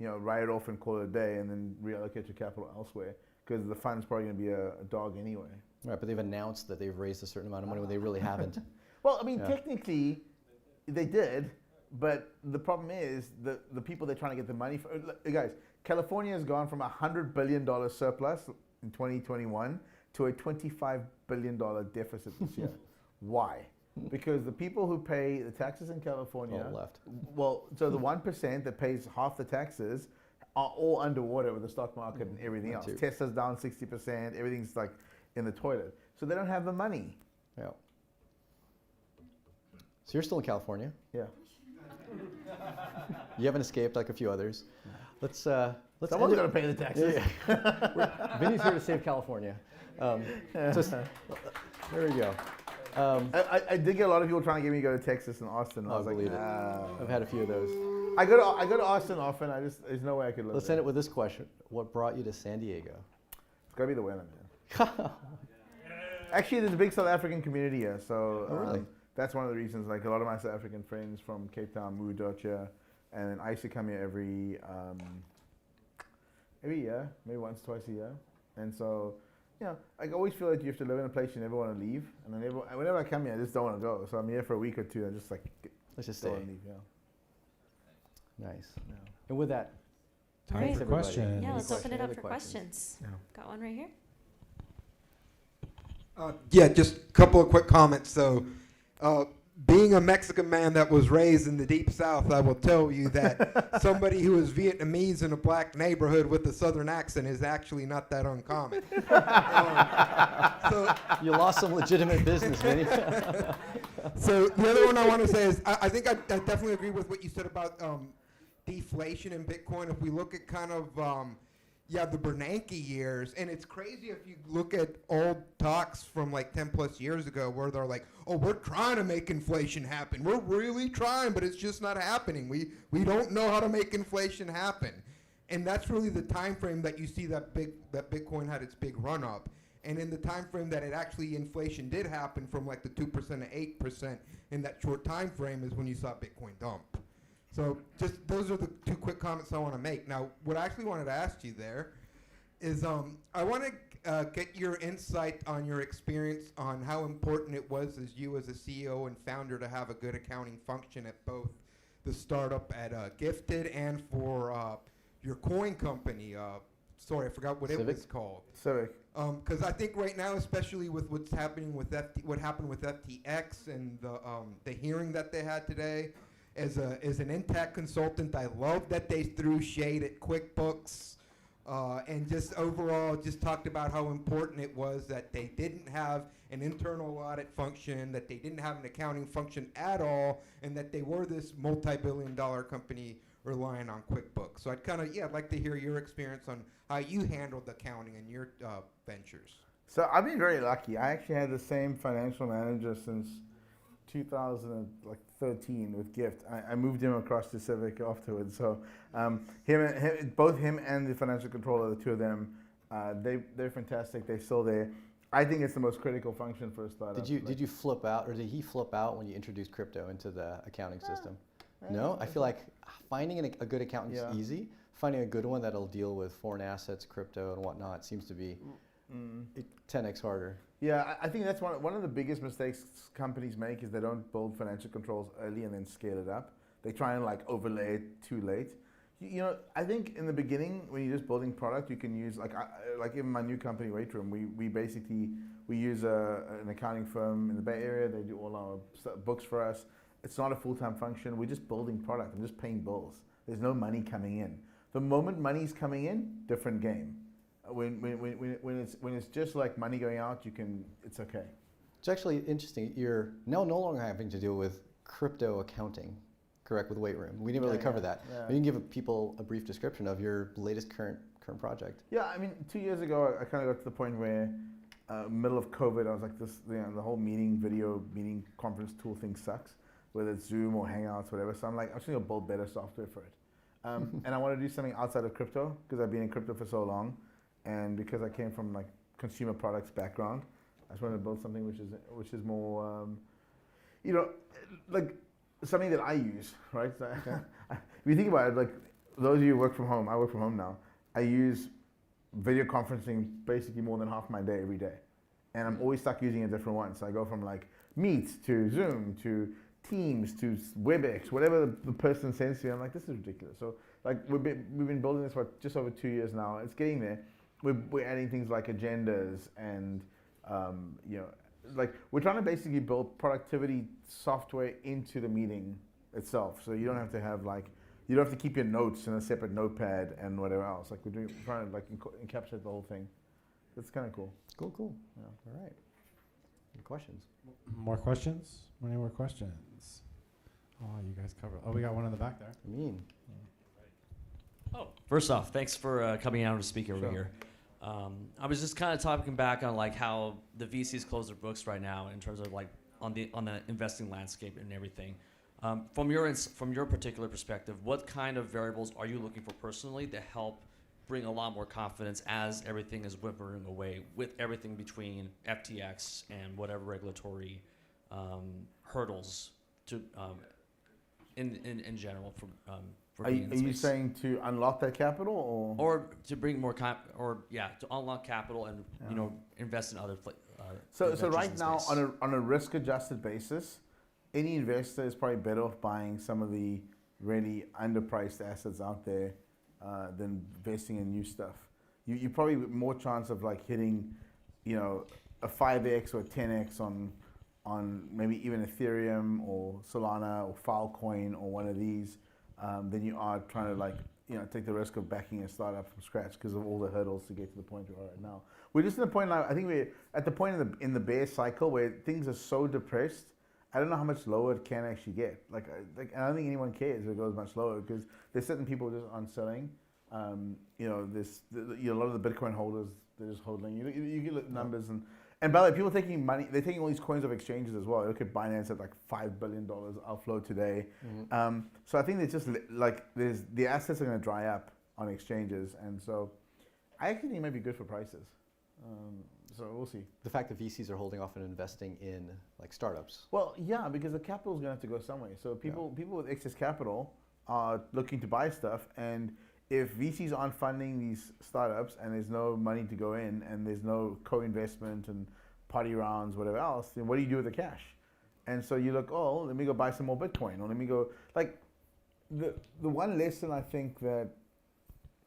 write it off and call it a day and then reallocate your capital elsewhere because the fund's probably going to be a dog anyway. Right, but they've announced that they've raised a certain amount of money when they really haven't. Well, I mean, technically, they did, but the problem is the people they're trying to get the money for. Guys, California has gone from a $100 billion surplus in 2021 to a $25 billion deficit this year. Why? Because the people who pay the taxes in California, All left. Well, so the 1% that pays half the taxes are all underwater with the stock market and everything else. Tesla's down 60%, everything's like in the toilet. So they don't have the money. Yeah. So you're still in California. Yeah. You haven't escaped like a few others. Let's Someone's got to pay the taxes. Yeah. Vinny's here to save California. There we go. I did get a lot of people trying to get me to go to Texas and Austin. And I was like, believe it. I've had a few of those. I go to Austin often. There's no way I could live Let's there. end it with this question. What brought you to San Diego? It's got to be the weather, man. Actually, there's a big South African community here. So really? That's one of the reasons. Like a lot of my South African friends from Cape Town moved out here. And I used to come here every year, maybe once, twice a year. And so, I always feel like you have to live in a place you never want to leave. And then whenever I come here, I just don't want to go. So I'm here for a week or two. I just like, Let's just don't stay. want to leave. Yeah. Nice. And with that, Time thanks for everybody. questions. Yeah, let's open it up Any for other questions. Yeah. Got one right here. Yeah, just a couple of quick comments. So, being a Mexican man that was raised in the Deep South, I will tell you that somebody who is Vietnamese in a black neighborhood with a Southern accent is actually not that uncommon. So You lost some legitimate business, Vinny. So the other one I want to say is I think I definitely agree with what you said about deflation in Bitcoin. If we look at kind of the Bernanke years, and it's crazy if you look at old talks from like 10 plus years ago where they're like, oh, we're trying to make inflation happen. We're really trying, but it's just not happening. We don't know how to make inflation happen. And that's really the time frame that you see that Bitcoin had its big run up. And in the time frame that it actually inflation did happen from like the 2% to 8% in that short time frame is when you saw Bitcoin dump. So just those are the two quick comments I want to make. Now, what I actually wanted to ask you there is I want to get your insight on your experience on how important it was as you as a CEO and founder to have a good accounting function at both the startup at Gifted and for your coin company. Sorry, I forgot what Civic? it was called. Civic. Because I think right now, especially with what's happening with what happened with FTX and the hearing that they had today, as an Intact consultant, I love that they threw shade at QuickBooks and just overall just talked about how important it was that they didn't have an internal audit function, that they didn't have an accounting function at all, and that they were this multi-billion-dollar company relying on QuickBooks. So I'd like to hear your experience on how you handled accounting in your ventures. So I've been very lucky. I actually had the same financial manager since 2013 with Gyft. I moved him across to Civic afterwards. So both him and the financial controller, the two of them, they're fantastic. They're still there. I think it's the most critical function for a startup. Did you flip out, or did he flip out when you introduced crypto into the accounting system? No, I feel like finding a good accountant is easy. Finding a good one that'll deal with foreign assets, crypto, and whatnot seems to be 10x harder. Yeah, I think that's one of the biggest mistakes companies make is they don't build financial controls early and then scale it up. They try and like overlay it too late. I think in the beginning when you're just building product, you can use like even my new company Waitroom. We use an accounting firm in the Bay Area. They do all our books for us. It's not a full-time function. We're just building product. I'm just paying bills. There's no money coming in. The moment money's coming in, different game. When it's just like money going out, it's okay. It's actually interesting. You're now no longer having to deal with crypto accounting, correct, with Waitroom. We didn't really cover that. Yeah. You can give people a brief description of your latest current project. Yeah, I mean, 2 years ago, I kind of got to the point where middle of COVID, I was like, the whole video meeting conference tool thing sucks, whether it's Zoom or Hangouts, whatever. So I'm like, I'm just gonna build better software for it. And I want to do something outside of crypto because I've been in crypto for so long, and because I came from like consumer products background, I just want to build something which is more, like something that I use, right? So if you think about it, like those of you who work from home, I work from home now. I use video conferencing basically more than half my day every day, and I'm always stuck using a different one. So I go from like Meet to Zoom to Teams to WebEx, whatever the person sends to you. I'm like, this is ridiculous. So like we've been building this for just over 2 years now. It's getting there. We're adding things like agendas and like we're trying to basically build productivity software into the meeting itself. So you don't have to have you don't have to keep your notes in a separate notepad and whatever else. Like we're trying to like encapsulate the whole thing. That's kind of cool. Cool. Yeah. All right. Any questions? More questions? Any more questions? Oh, you guys covered. Oh, we got one in the back there. Oh, first off, thanks for coming out to speak over here. I was just kind of talking back on like how the VCs close their books right now in terms of like on the investing landscape and everything. From your particular perspective, what kind of variables are you looking for personally to help bring a lot more confidence as everything is whimpering away with everything between FTX and whatever regulatory hurdles to in general for being in the Are you space? saying to unlock that capital Or to bring more to unlock capital and invest in other So ventures right in now, space. on a risk-adjusted basis, any investor is probably better off buying some of the really underpriced assets out there than investing in new stuff. You probably more chance of like hitting, a 5x or 10x on maybe even Ethereum or Solana or Filecoin or one of these than you are trying to take the risk of backing a startup from scratch because of all the hurdles to get to the point we are right now. We're just at the point now. I think we're at the point in the bear cycle where things are so depressed. I don't know how much lower it can actually get. Like I don't think anyone cares if it goes much lower because there's certain people just aren't selling. A lot of the Bitcoin holders, they're just holding. You get look at numbers and by the way, people taking money. They're taking all these coins off exchanges as well. Look at Binance at like $5 billion outflow today. Mm-hmm. So I think it's just like the assets are going to dry up on exchanges, and so I actually think it might be good for prices. So we'll see. The fact that VCs are holding off on investing in like startups. Well, yeah, because the capital is going to have to go somewhere. So people with excess capital are looking to buy stuff, and if VCs aren't funding these startups and there's no money to go in and there's no co-investment and party rounds, whatever else, then what do you do with the cash? And so you look, oh, let me go buy some more Bitcoin, or let me go, like, the one lesson I think that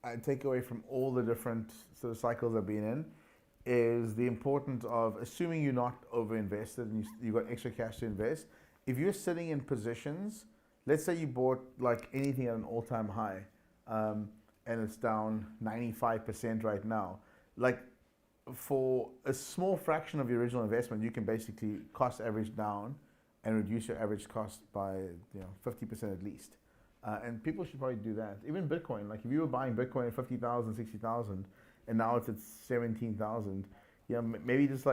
I take away from all the different sort of cycles I've been in is the importance of assuming you're not over-invested and you've got extra cash to invest. If you're sitting in positions, let's say you bought like anything at an all-time high, and it's down 95% right now. Like for a small fraction of your original investment, you can basically cost average down and reduce your average cost by 50% at least. And people should probably do that. Even Bitcoin, like if you were buying Bitcoin at 50,000, 60,000, and now it's at 17,000, maybe just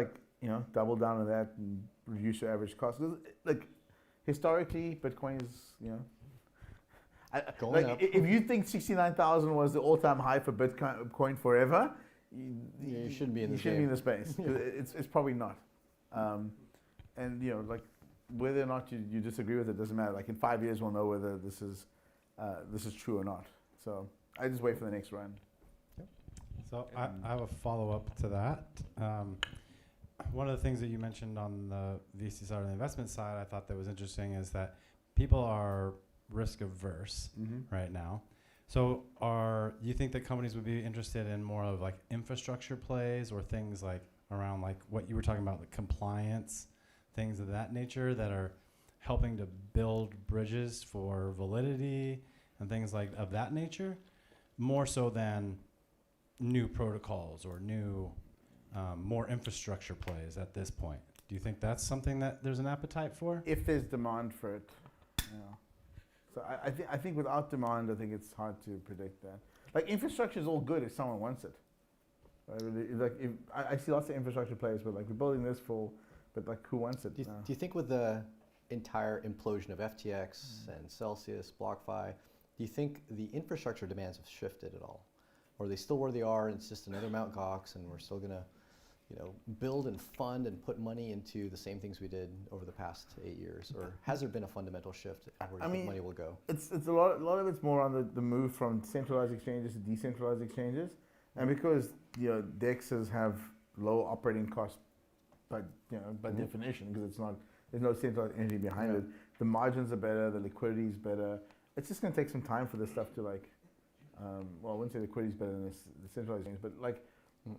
double down on that and reduce your average cost. 'Cause, like historically, Bitcoin is Going up. If you think 69,000 was the all-time high for Bitcoin forever, you shouldn't be in this You shouldn't be in the space. It's probably not. And whether or not you disagree with it doesn't matter. Like in 5 years, we'll know whether this is true or not. So I just wait for the next round. So I have a follow-up to that. One of the things that you mentioned on the VC side or the investment side I thought that was interesting is that people are risk averse right now. So you think that companies would be interested in more of like infrastructure plays or things like around like what you were talking about, like compliance, things of that nature that are helping to build bridges for validity and things like of that nature, more so than new protocols or new more infrastructure plays at this point? Do you think that's something that there's an appetite for? If there's demand for it, So I think without demand, I think it's hard to predict that. Like infrastructure is all good if someone wants it. Right? Like if, I see lots of infrastructure players, but like we're building this for, but like who wants it? Do you think with the entire implosion of FTX and Celsius, BlockFi, do you think the infrastructure demands have shifted at all? Or are they still where they are and it's just another Mt. Gox and we're still gonna, build and fund and put money into the same things we did over the past 8 years? Or has there been a fundamental shift where you think money will go? It's a lot of it's more on the move from centralized exchanges to decentralized exchanges. And because DEXs have low operating costs by definition, because there's no centralized entity behind it, the margins are better, the liquidity is better. It's just going to take some time for this stuff to I wouldn't say liquidity is better than the centralized things, but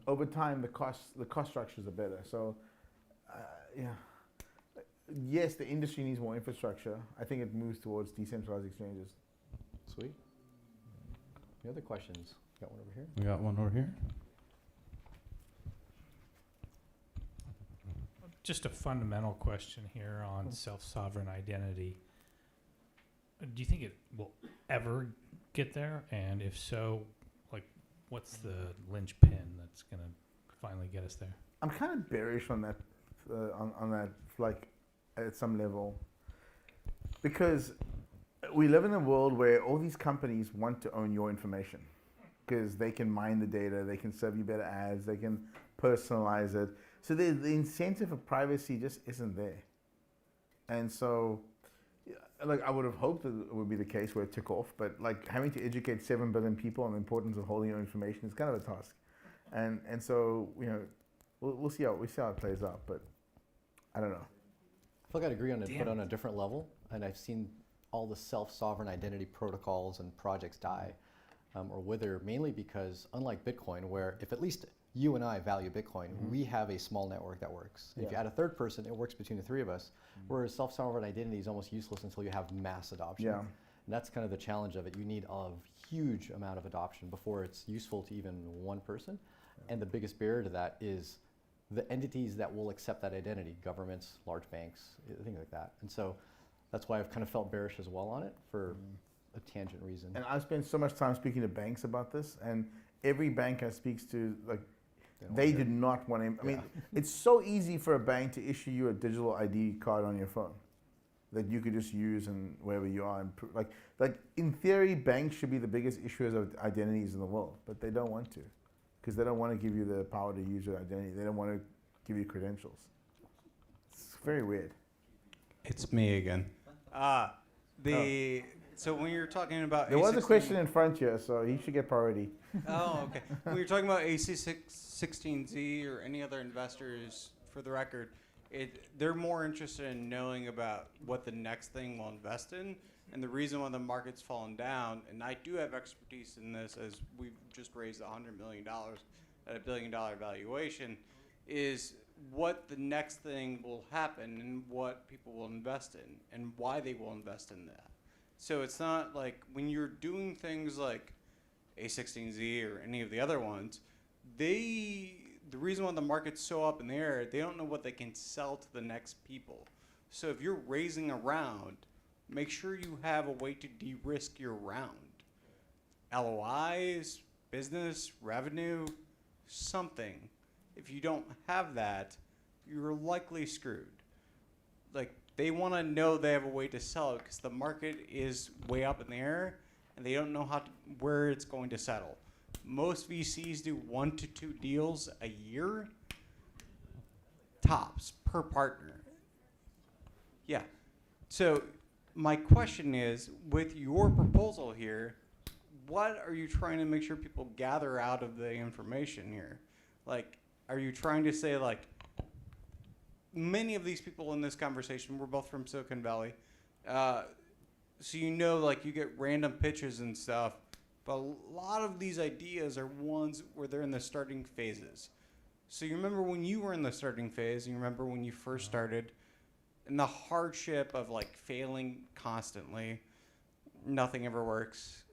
over time the cost structures are better. So yes, the industry needs more infrastructure. I think it moves towards decentralized exchanges. Sweet. Any other questions? Got one over here. We got one over here. Just a fundamental question here on self-sovereign identity. Do you think it will ever get there? And if so, what's the linchpin that's going to finally get us there? I'm kind of bearish on that, at some level, because we live in a world where all these companies want to own your information because they can mine the data, they can serve you better ads, they can personalize it. So the incentive of privacy just isn't there. And so, I would have hoped that it would be the case where it took off, but having to educate 7 billion people on the importance of holding your information is kind of a task. And so, we'll see how it plays out, but I don't know. I feel like I'd agree on it, but on a different level. And I've seen all the self-sovereign identity protocols and projects die or wither, mainly because unlike Bitcoin, where if at least you and I value Bitcoin, we have a small network that works. If you add a third person, it works between the three of us, whereas self-sovereign identity is almost useless until you have mass adoption. Yeah. And that's kind of the challenge of it. You need a huge amount of adoption before it's useful to even one person. And the biggest barrier to that is the entities that will accept that identity, governments, large banks, things like that. And so that's why I've kind of felt bearish as well on it for a tangent reason. And I've spent so much time speaking to banks about this, and every bank I speak to, they do not want to. I mean, it's so easy for a bank to issue you a digital ID card on your phone that you could just use and wherever you are. And in theory, banks should be the biggest issuers of identities in the world, but they don't want to, because they don't want to give you the power to use your identity. They don't want to give you credentials. It's very weird. It's me again. So when you're talking about there was a question in front here, so he should get priority. Oh, okay. When you're talking about AC16Z or any other investors, for the record, they're more interested in knowing about what the next thing will invest in, and the reason why the market's fallen down. And I do have expertise in this, as we've just raised $100 million at a $1 billion valuation, is what the next thing will happen and what people will invest in and why they will invest in that. So it's not like when you're doing things like A16Z or any of the other ones, the reason why the market's so up in the air, they don't know what they can sell to the next people. So if you're raising a round, make sure you have a way to de-risk your round. LOIs, business, revenue, something. If you don't have that, you're likely screwed. They want to know they have a way to sell it because the market is way up in the air and they don't know where it's going to settle. Most VCs do 1 to 2 deals a year, tops, per partner. Yeah. So my question is, with your proposal here, what are you trying to make sure people gather out of the information here? Are you trying to say, many of these people in this conversation, we're both from Silicon Valley, so you get random pitches and stuff, but a lot of these ideas are ones where they're in the starting phases. So you remember when you were in the starting phase, and you remember when you first started, and the hardship of failing constantly, nothing ever works,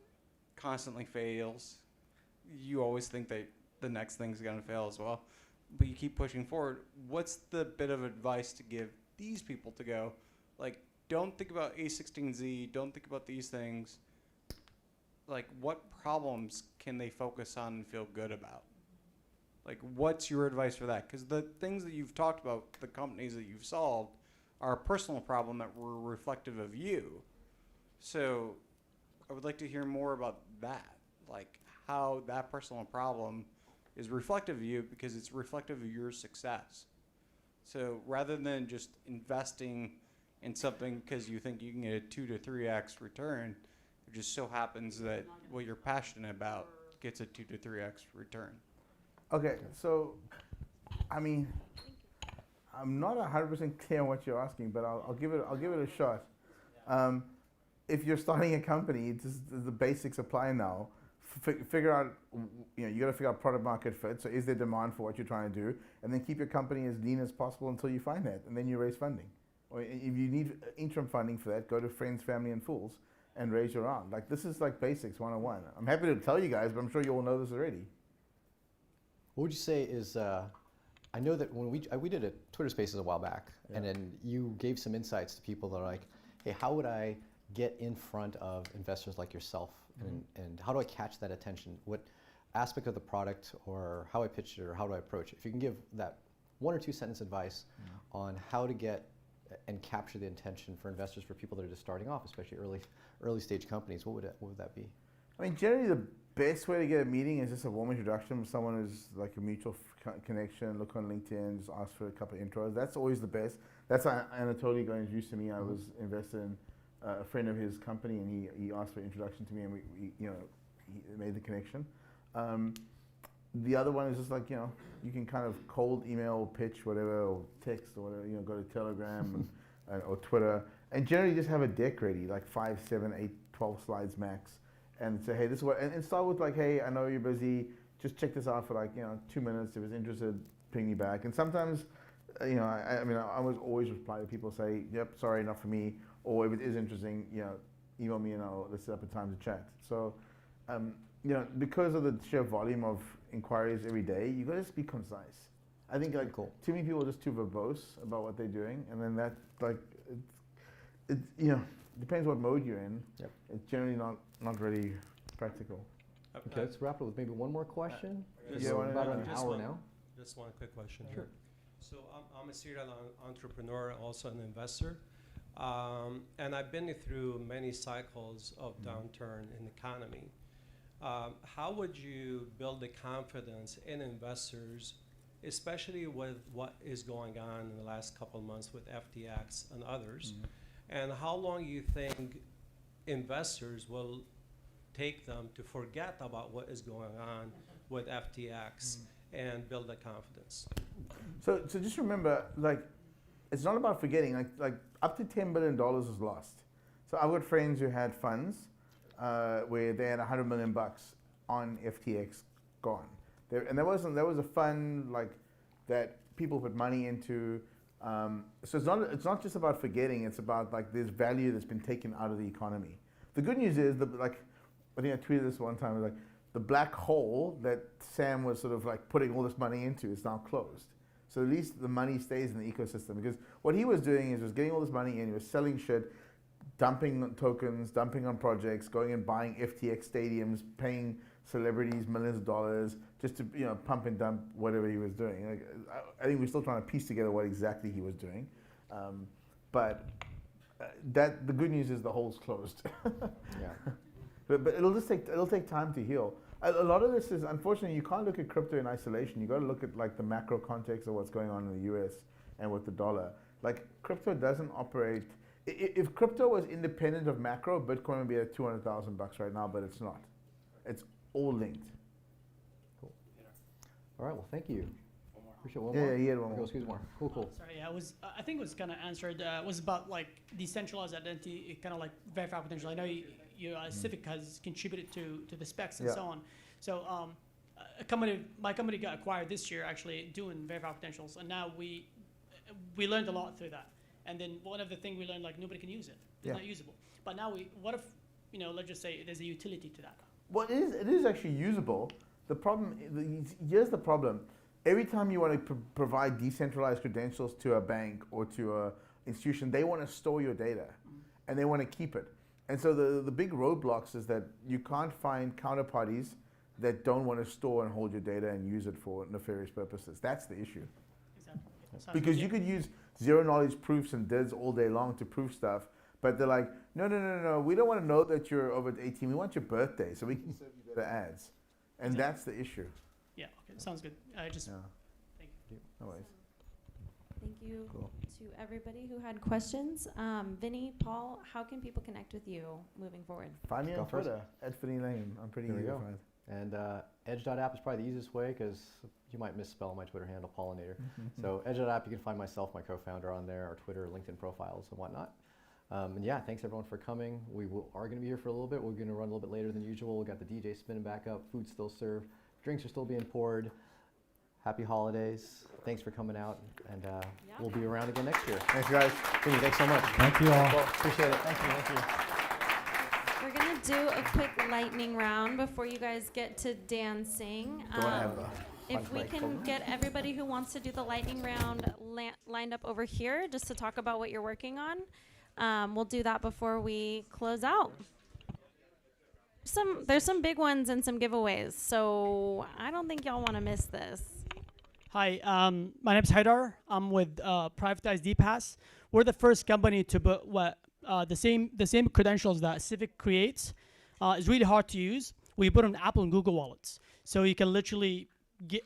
constantly fails. You always think that the next thing's gonna fail as well, but you keep pushing forward. What's the bit of advice to give these people to go, don't think about A16Z, don't think about these things. What problems can they focus on and feel good about? Like, what's your advice for that? Because the things that you've talked about, the companies that you've solved, are a personal problem that were reflective of you. So I would like to hear more about that, like how that personal problem is reflective of you because it's reflective of your success. So rather than just investing in something because you think you can get a 2 to 3x return, it just so happens that what you're passionate about gets a 2 to 3x return. Okay, so, I mean, I'm not 100% clear on what you're asking, but I'll give it a shot. If you're starting a company, just the basics apply now. Figure out, you got to figure out product market fit. So, is there demand for what you're trying to do? And then keep your company as lean as possible until you find that, and then you raise funding. Or if you need interim funding for that, go to friends, family, and fools and raise your round. Like, this is like basics 101. I'm happy to tell you guys, but I'm sure you all know this already. What would you say is, I know that when we did a Twitter Spaces a while back, and then you gave some insights to people that are like, hey, how would I get in front of investors like yourself, and how do I catch that attention? What aspect of the product, or how I pitch it, or how do I approach it? If you can give that 1 or 2 sentence advice on how to get and capture the attention for investors, for people that are just starting off, especially early stage companies, what would that be? I mean, generally the best way to get a meeting is just a warm introduction with someone who's like a mutual connection. Look on LinkedIn, just ask for a couple of intros. That's always the best. That's how Anatoly got introduced to me. I was invested in a friend of his company, and he asked for an introduction to me, and we he made the connection. The other one is just like, you can kind of cold email, pitch, whatever, or text, or whatever. Go to Telegram or Twitter, and generally just have a deck ready, like 5, 7, 8, 12 slides max. And say, hey, this is what, and start with like, hey, I know you're busy. Just check this out for like, 2 minutes. If it's interested, ping me back. And sometimes, I always always reply to people, say, yep, sorry, not for me. Or if it is interesting, email me and let's set up a time to chat. So, because of the sheer volume of inquiries every day, you gotta just be concise. I think like too many people are just too verbose about what they're doing, and then that like, it depends what mode you're in. Yep. It's generally not really practical. Okay, let's wrap it with maybe one more question. Yeah, We're about an hour now. Just one quick question. Sure. So I'm a serial entrepreneur, also an investor, and I've been through many cycles of downturn in the economy. How would you build the confidence in investors, especially with what is going on in the last couple of months with FTX and others? And how long you think investors will take them to forget about what is going on with FTX and build that confidence? So just remember, like, it's not about forgetting. Like up to $10 billion is lost. So I've got friends who had funds where they had $100 million on FTX gone. And there was a fund like that people put money into. So it's not just about forgetting. It's about like there's value that's been taken out of the economy. The good news is I think I tweeted this one time. Like the black hole that Sam was sort of like putting all this money into is now closed. So at least the money stays in the ecosystem, because what he was doing is was getting all this money in. He was selling shit, dumping tokens, dumping on projects, going and buying FTX stadiums, paying celebrities millions of dollars just to pump and dump whatever he was doing. Like, I think we're still trying to piece together what exactly he was doing, but the good news is the hole's closed. Yeah. But it'll take time to heal. A lot of this is, unfortunately, you can't look at crypto in isolation. You got to look at like the macro context of what's going on in the US and with the dollar. Like crypto doesn't operate. If crypto was independent of macro, Bitcoin would be at $200,000 right now, but it's not. It's all linked. Cool. All right. Well, thank you. Appreciate one Yeah, more. he had one more. Excuse more. Cool. Sorry, I think it was kind of answered. Was about like decentralized identity, kind of like verified potential. I know Civic has contributed to the specs and so on. So my company got acquired this year, actually doing verified potentials, and now we learned a lot through that. And then one of the things we learned, like nobody can use it. It's not usable. But now what if let's just say there's a utility to that. Well, it is actually usable. The problem, here's the problem. Every time you want to provide decentralized credentials to a bank or to an institution, they want to store your data, and they want to keep it. And so the big roadblocks is that you can't find counterparties that don't want to store and hold your data and use it for nefarious purposes. That's the issue. Exactly. Sounds Because good, you yeah. could use zero knowledge proofs and DIDs all day long to prove stuff, but they're like, no, we don't want to know that you're over 18. We want your birthday so we can serve you better ads. And Exactly. that's the issue. Yeah, okay, sounds good. I just, Yeah. thank you. No worries. Thank you Cool. to everybody who had questions. Vinny, Paul, how can people connect with you moving forward? Find me Go on first. Twitter, @Vinny Lingham. I'm pretty There we easy to go. find. And edge.app is probably the easiest way because you might misspell my Twitter handle, Pollinator. So edge.app, you can find myself, my co-founder on there, our Twitter, LinkedIn profiles and whatnot. And yeah, thanks everyone for coming. Are going to be here for a little bit. We're going to run a little bit later than usual. We've got the DJ spinning back up, food still served, drinks are still being poured. Happy holidays. Thanks for coming out, and we'll be around again next year. Thanks, guys. Vinny, thanks so much. Thank you all. Well, appreciate it. Thank you. We're going to do a quick lightning round before you guys get to dancing. Don't want to have a If we can get everybody who wants to do the lightning round lined up over here just to talk about what you're working on, we'll do that before we close out. There's some big ones and some giveaways, so I don't think y'all want to miss this. Hi, my name is Haidar. I'm with Privatized DPass. We're the first company to put the same credentials that Civic creates. It's really hard to use. We put on Apple and Google wallets, so you can literally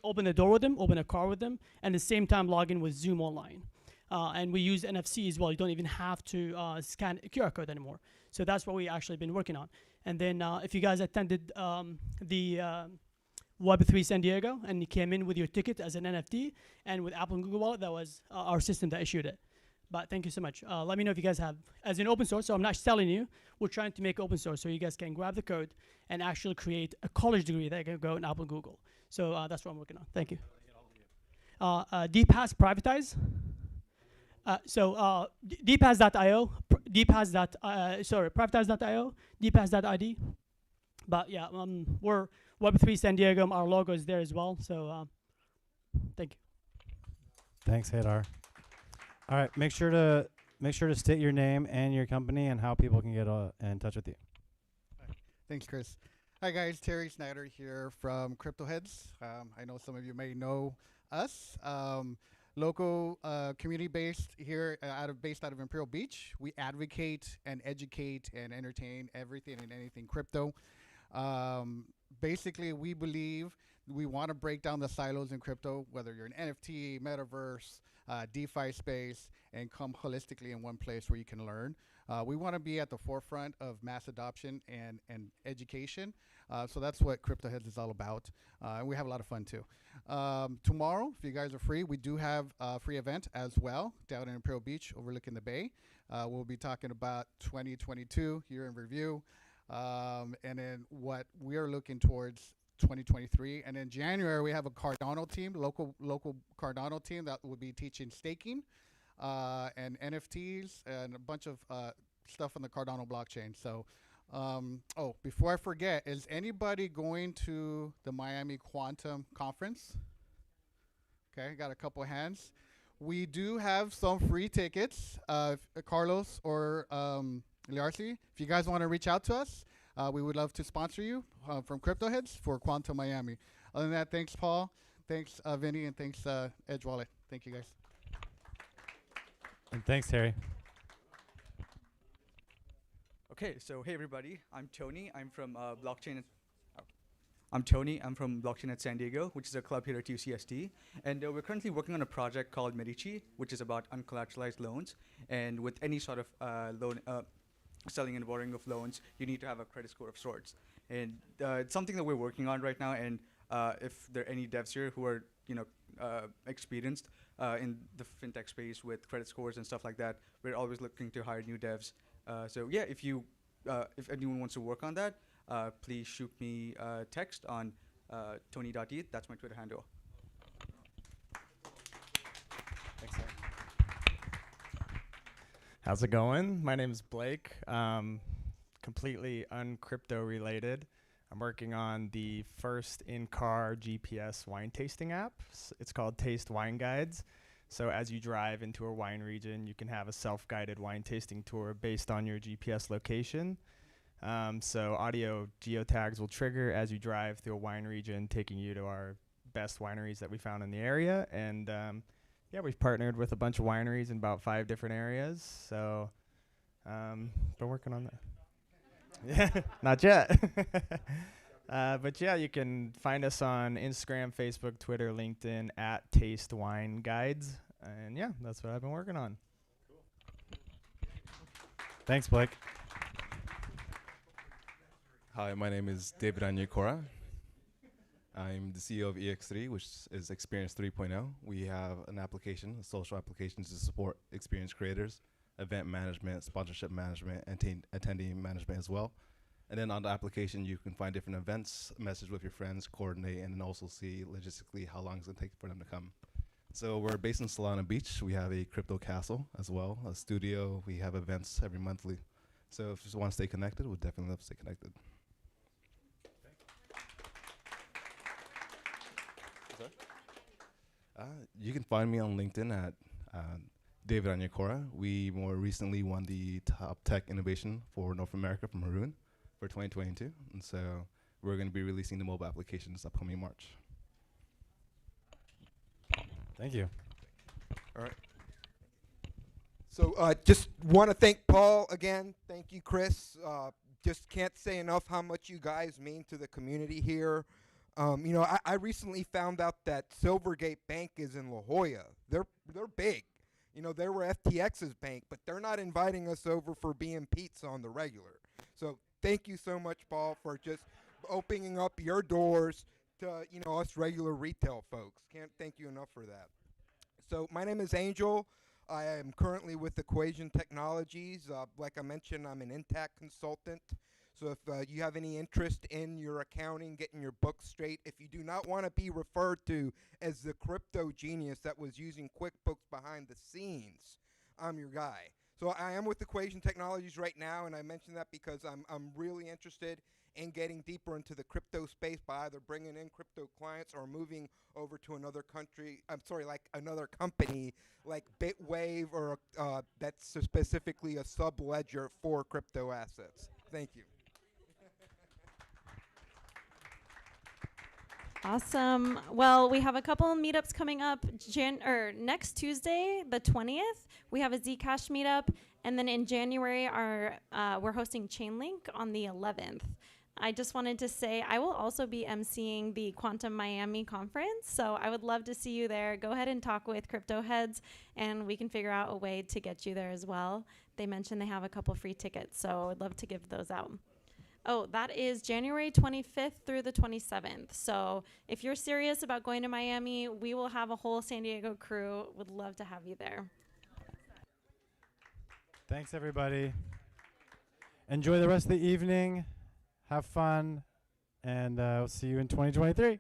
open the door with them, open a car with them, and at the same time log in with Zoom online. And we use NFC as well. You don't even have to scan a QR code anymore. So that's what we actually been working on. And then if you guys attended the Web3 San Diego and you came in with your ticket as an NFT and with Apple and Google Wallet, that was our system that issued it. But thank you so much. Let me know if you guys have, as in open source, so I'm not selling you. We're trying to make open source so you guys can grab the code and actually create a college degree that can go in Apple and Google. So that's what I'm working on. Thank you. DPass Privatize. DPass.io, Privatize.io, DPass.id. But yeah, we're Web3 San Diego. Our logo is there as well. So thank you. Thanks, Hadar. All right, make sure to state your name and your company and how people can get in touch with you. Thanks, Chris. Hi, guys. Terry Snyder here from Crypto Heads. I know some of you may know us. Local community-based here, based out of Imperial Beach. We advocate and educate and entertain everything and anything crypto. Basically, we believe we want to break down the silos in crypto, whether you're an NFT, metaverse, DeFi space, and come holistically in one place where you can learn. We want to be at the forefront of mass adoption and education. So that's what Crypto Heads is all about. And we have a lot of fun too. Tomorrow, if you guys are free, we do have a free event as well down in Imperial Beach overlooking the bay. We'll be talking about 2022 year in review. And then what we are looking towards 2023. And in January, we have a Cardano team, local Cardano team that will be teaching staking and NFTs and a bunch of stuff on the Cardano blockchain. So, before I forget, is anybody going to the Miami Quantum Conference? Okay, got a couple hands. We do have some free tickets. Carlos or Liarsi, if you guys want to reach out to us, we would love to sponsor you from Crypto Heads for Quantum Miami. Other than that, thanks, Paul. Thanks, Vinny, and thanks, Edge Wallet. Thank you, guys. And thanks, Terry. Okay, so hey everybody, I'm Tony. I'm from Blockchain. I'm Tony. I'm from Blockchain at San Diego, which is a club here at UCSD, and we're currently working on a project called Medici, which is about uncollateralized loans. And with any sort of loan, selling and borrowing of loans, you need to have a credit score of sorts. And it's something that we're working on right now. And if there are any devs here who are experienced in the fintech space with credit scores and stuff like that, we're always looking to hire new devs. So yeah, if anyone wants to work on that, please shoot me a text on tony.eth. That's my Twitter handle. Thanks, Sam. How's it going? My name is Blake. Completely uncrypto related. I'm working on the first in-car GPS wine tasting app. It's called Taste Wine Guides. So as you drive into a wine region, you can have a self-guided wine tasting tour based on your GPS location. So audio geotags will trigger as you drive through a wine region, taking you to our best wineries that we found in the area. And yeah, we've partnered with a bunch of wineries in about 5 different areas. So been working on that. Yeah, not yet. But yeah, you can find us on Instagram, Facebook, Twitter, LinkedIn at Taste Wine Guides. And yeah, that's what I've been working on. Thanks, Blake. Hi, my name is David Anyakora. I'm the CEO of EX3, which is Experience 3.0. We have an application, a social application to support experience creators, event management, sponsorship management, and attendee management as well. And then on the application, you can find different events, message with your friends, coordinate, and then also see logistically how long it's going to take for them to come. So we're based in Solana Beach. We have a crypto castle as well, a studio. We have events every monthly. So if you just want to stay connected, we'd definitely love to stay connected. You can find me on LinkedIn at David Anyakora. We more recently won the top tech innovation for North America from Maroon for 2022. And so we're going to be releasing the mobile application this upcoming March. Thank you. All right. So just want to thank Paul again. Thank you, Chris. Just can't say enough how much you guys mean to the community here. You know, I recently found out that Silvergate Bank is in La Jolla. They're big. You know, they were FTX's bank, but they're not inviting us over for being pizza on the regular. So thank you so much, Paul, for just opening up your doors to, you know, us regular retail folks. Can't thank you enough for that. So my name is Angel. I am currently with Equation Technologies. Like I mentioned, I'm an Intact consultant. So if you have any interest in your accounting, getting your books straight, if you do not want to be referred to as the crypto genius that was using QuickBooks behind the scenes, I'm your guy. So I am with Equation Technologies right now, and I mention that because I'm really interested in getting deeper into the crypto space by either bringing in crypto clients or moving over to another country. I'm sorry, like another company like Bitwave or that's specifically a sub-ledger for crypto assets. Thank you. Awesome. Well, we have a couple of meetups coming up. Next Tuesday, the 20th, we have a Zcash meetup, and then in January, we're hosting Chainlink on the 11th. I just wanted to say I will also be emceeing the Quantum Miami conference, so I would love to see you there. Go ahead and talk with crypto heads, and we can figure out a way to get you there as well. They mentioned they have a couple free tickets, so I'd love to give those out. Oh, that is January 25th through the 27th. So if you're serious about going to Miami, we will have a whole San Diego crew. Would love to have you there. Thanks, everybody. Enjoy the rest of the evening. Have fun. And we'll see you in 2023.